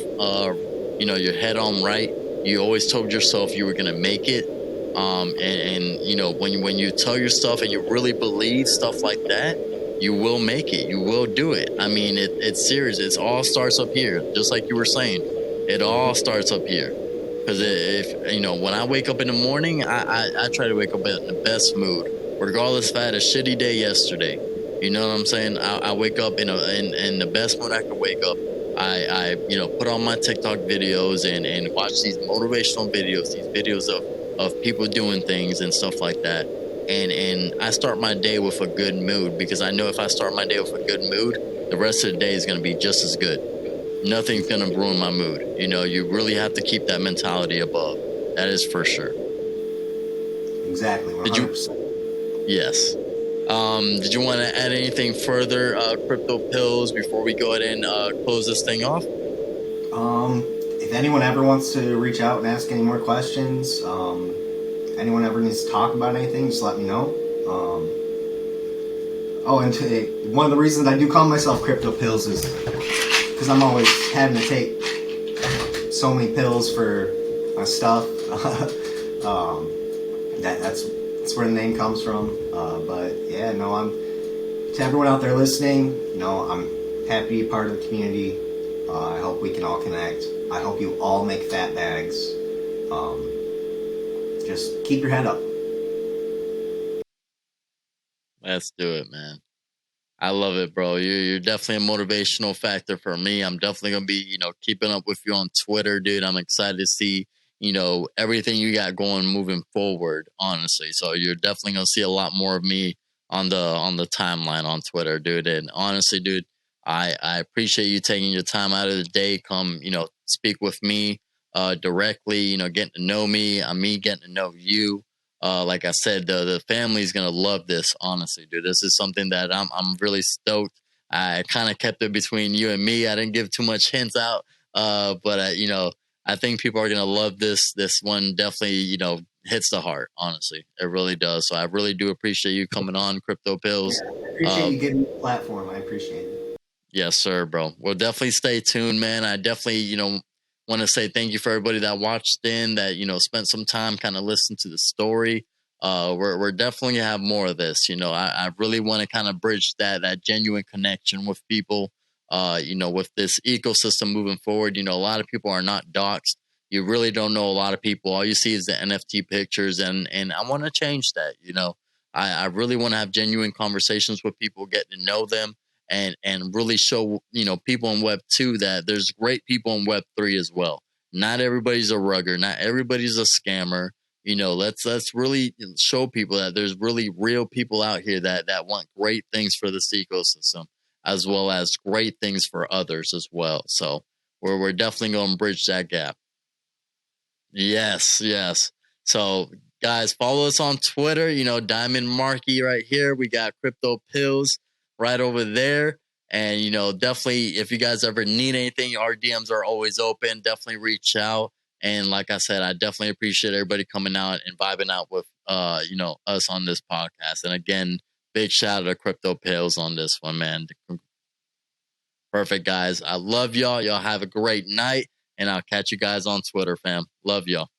you know, your head on right. You always told yourself you were gonna make it. And you know, when you tell yourself and you really believe stuff like that, you will make it. You will do it. I mean, it's serious. It's all starts up here, just like you were saying. It all starts up here. Because if you know, when I wake up in the morning, I try to wake up in the best mood, regardless if I had a shitty day yesterday. You know what I'm saying? I wake up in the best mood I could wake up. I you know, put on my TikTok videos and watch these motivational videos, these videos of people doing things and stuff like that. And I start my day with a good mood, because I know if I start my day with a good mood, the rest of the day is going to be just as good. Nothing's going to ruin my mood. You know, you really have to keep that mentality above. That is for sure. Exactly. 100%. Did you? Yes. Did you want to add anything further, Crypto Pills, before we go ahead and close this thing off? If anyone ever wants to reach out and ask any more questions, anyone ever needs to talk about anything, just let me know. Oh, and today, one of the reasons I do call myself Crypto Pills is because I'm always having to take so many pills for my stuff. That's where the name comes from. But yeah, no, to everyone out there listening, you know, I'm happy to be part of the community. I hope we can all connect. I hope you all make fat bags. Just keep your head up. Let's do it, man. I love it, bro. You're definitely a motivational factor for me. I'm definitely gonna be, you know, keeping up with you on Twitter, dude. I'm excited to see, you know, everything you got going moving forward, honestly. So you're definitely gonna see a lot more of me on the timeline on Twitter, dude. And honestly, dude, I appreciate you taking your time out of the day, come, you know, speak with me directly, you know, getting to know me, me getting to know you. Like I said, the family's gonna love this. Honestly, dude, this is something that I'm really stoked. I kind of kept it between you and me. I didn't give too much hints out, but you know, I think people are gonna love this. This one definitely, you know, hits the heart. Honestly, it really does. So I really do appreciate you coming on, Crypto Pills. Yeah, I appreciate you giving me a platform. I appreciate it. Yes, sir, bro. We'll definitely stay tuned, man. I definitely, you know, want to say thank you for everybody that watched in, that, you know, spent some time kind of listening to the story. We're definitely gonna have more of this. You know, I really want to kind of bridge that genuine connection with people. You know, with this ecosystem moving forward. You know, a lot of people are not doxxed. You really don't know a lot of people. All you see is the NFT pictures, and I want to change that. You know, I really want to have genuine conversations with people, get to know them, and really show, you know, people in Web 2 that there's great people in Web 3 as well. Not everybody's a rugger, not everybody's a scammer. You know, let's really show people that there's really real people out here that want great things for this ecosystem, as well as great things for others as well. So we're definitely going to bridge that gap. Yes, yes. So guys, follow us on Twitter. You know, Diamond Markey right here. We got Crypto Pills right over there. And, you know, definitely, if you guys ever need anything, our DMs are always open. Definitely reach out. And like I said, I definitely appreciate everybody coming out and vibing out with, you know, us on this podcast. And again, big shout out to Crypto Pills on this one, man. Perfect, guys. I love y'all. Y'all have a great night. And I'll catch you guys on Twitter, fam. Love y'all.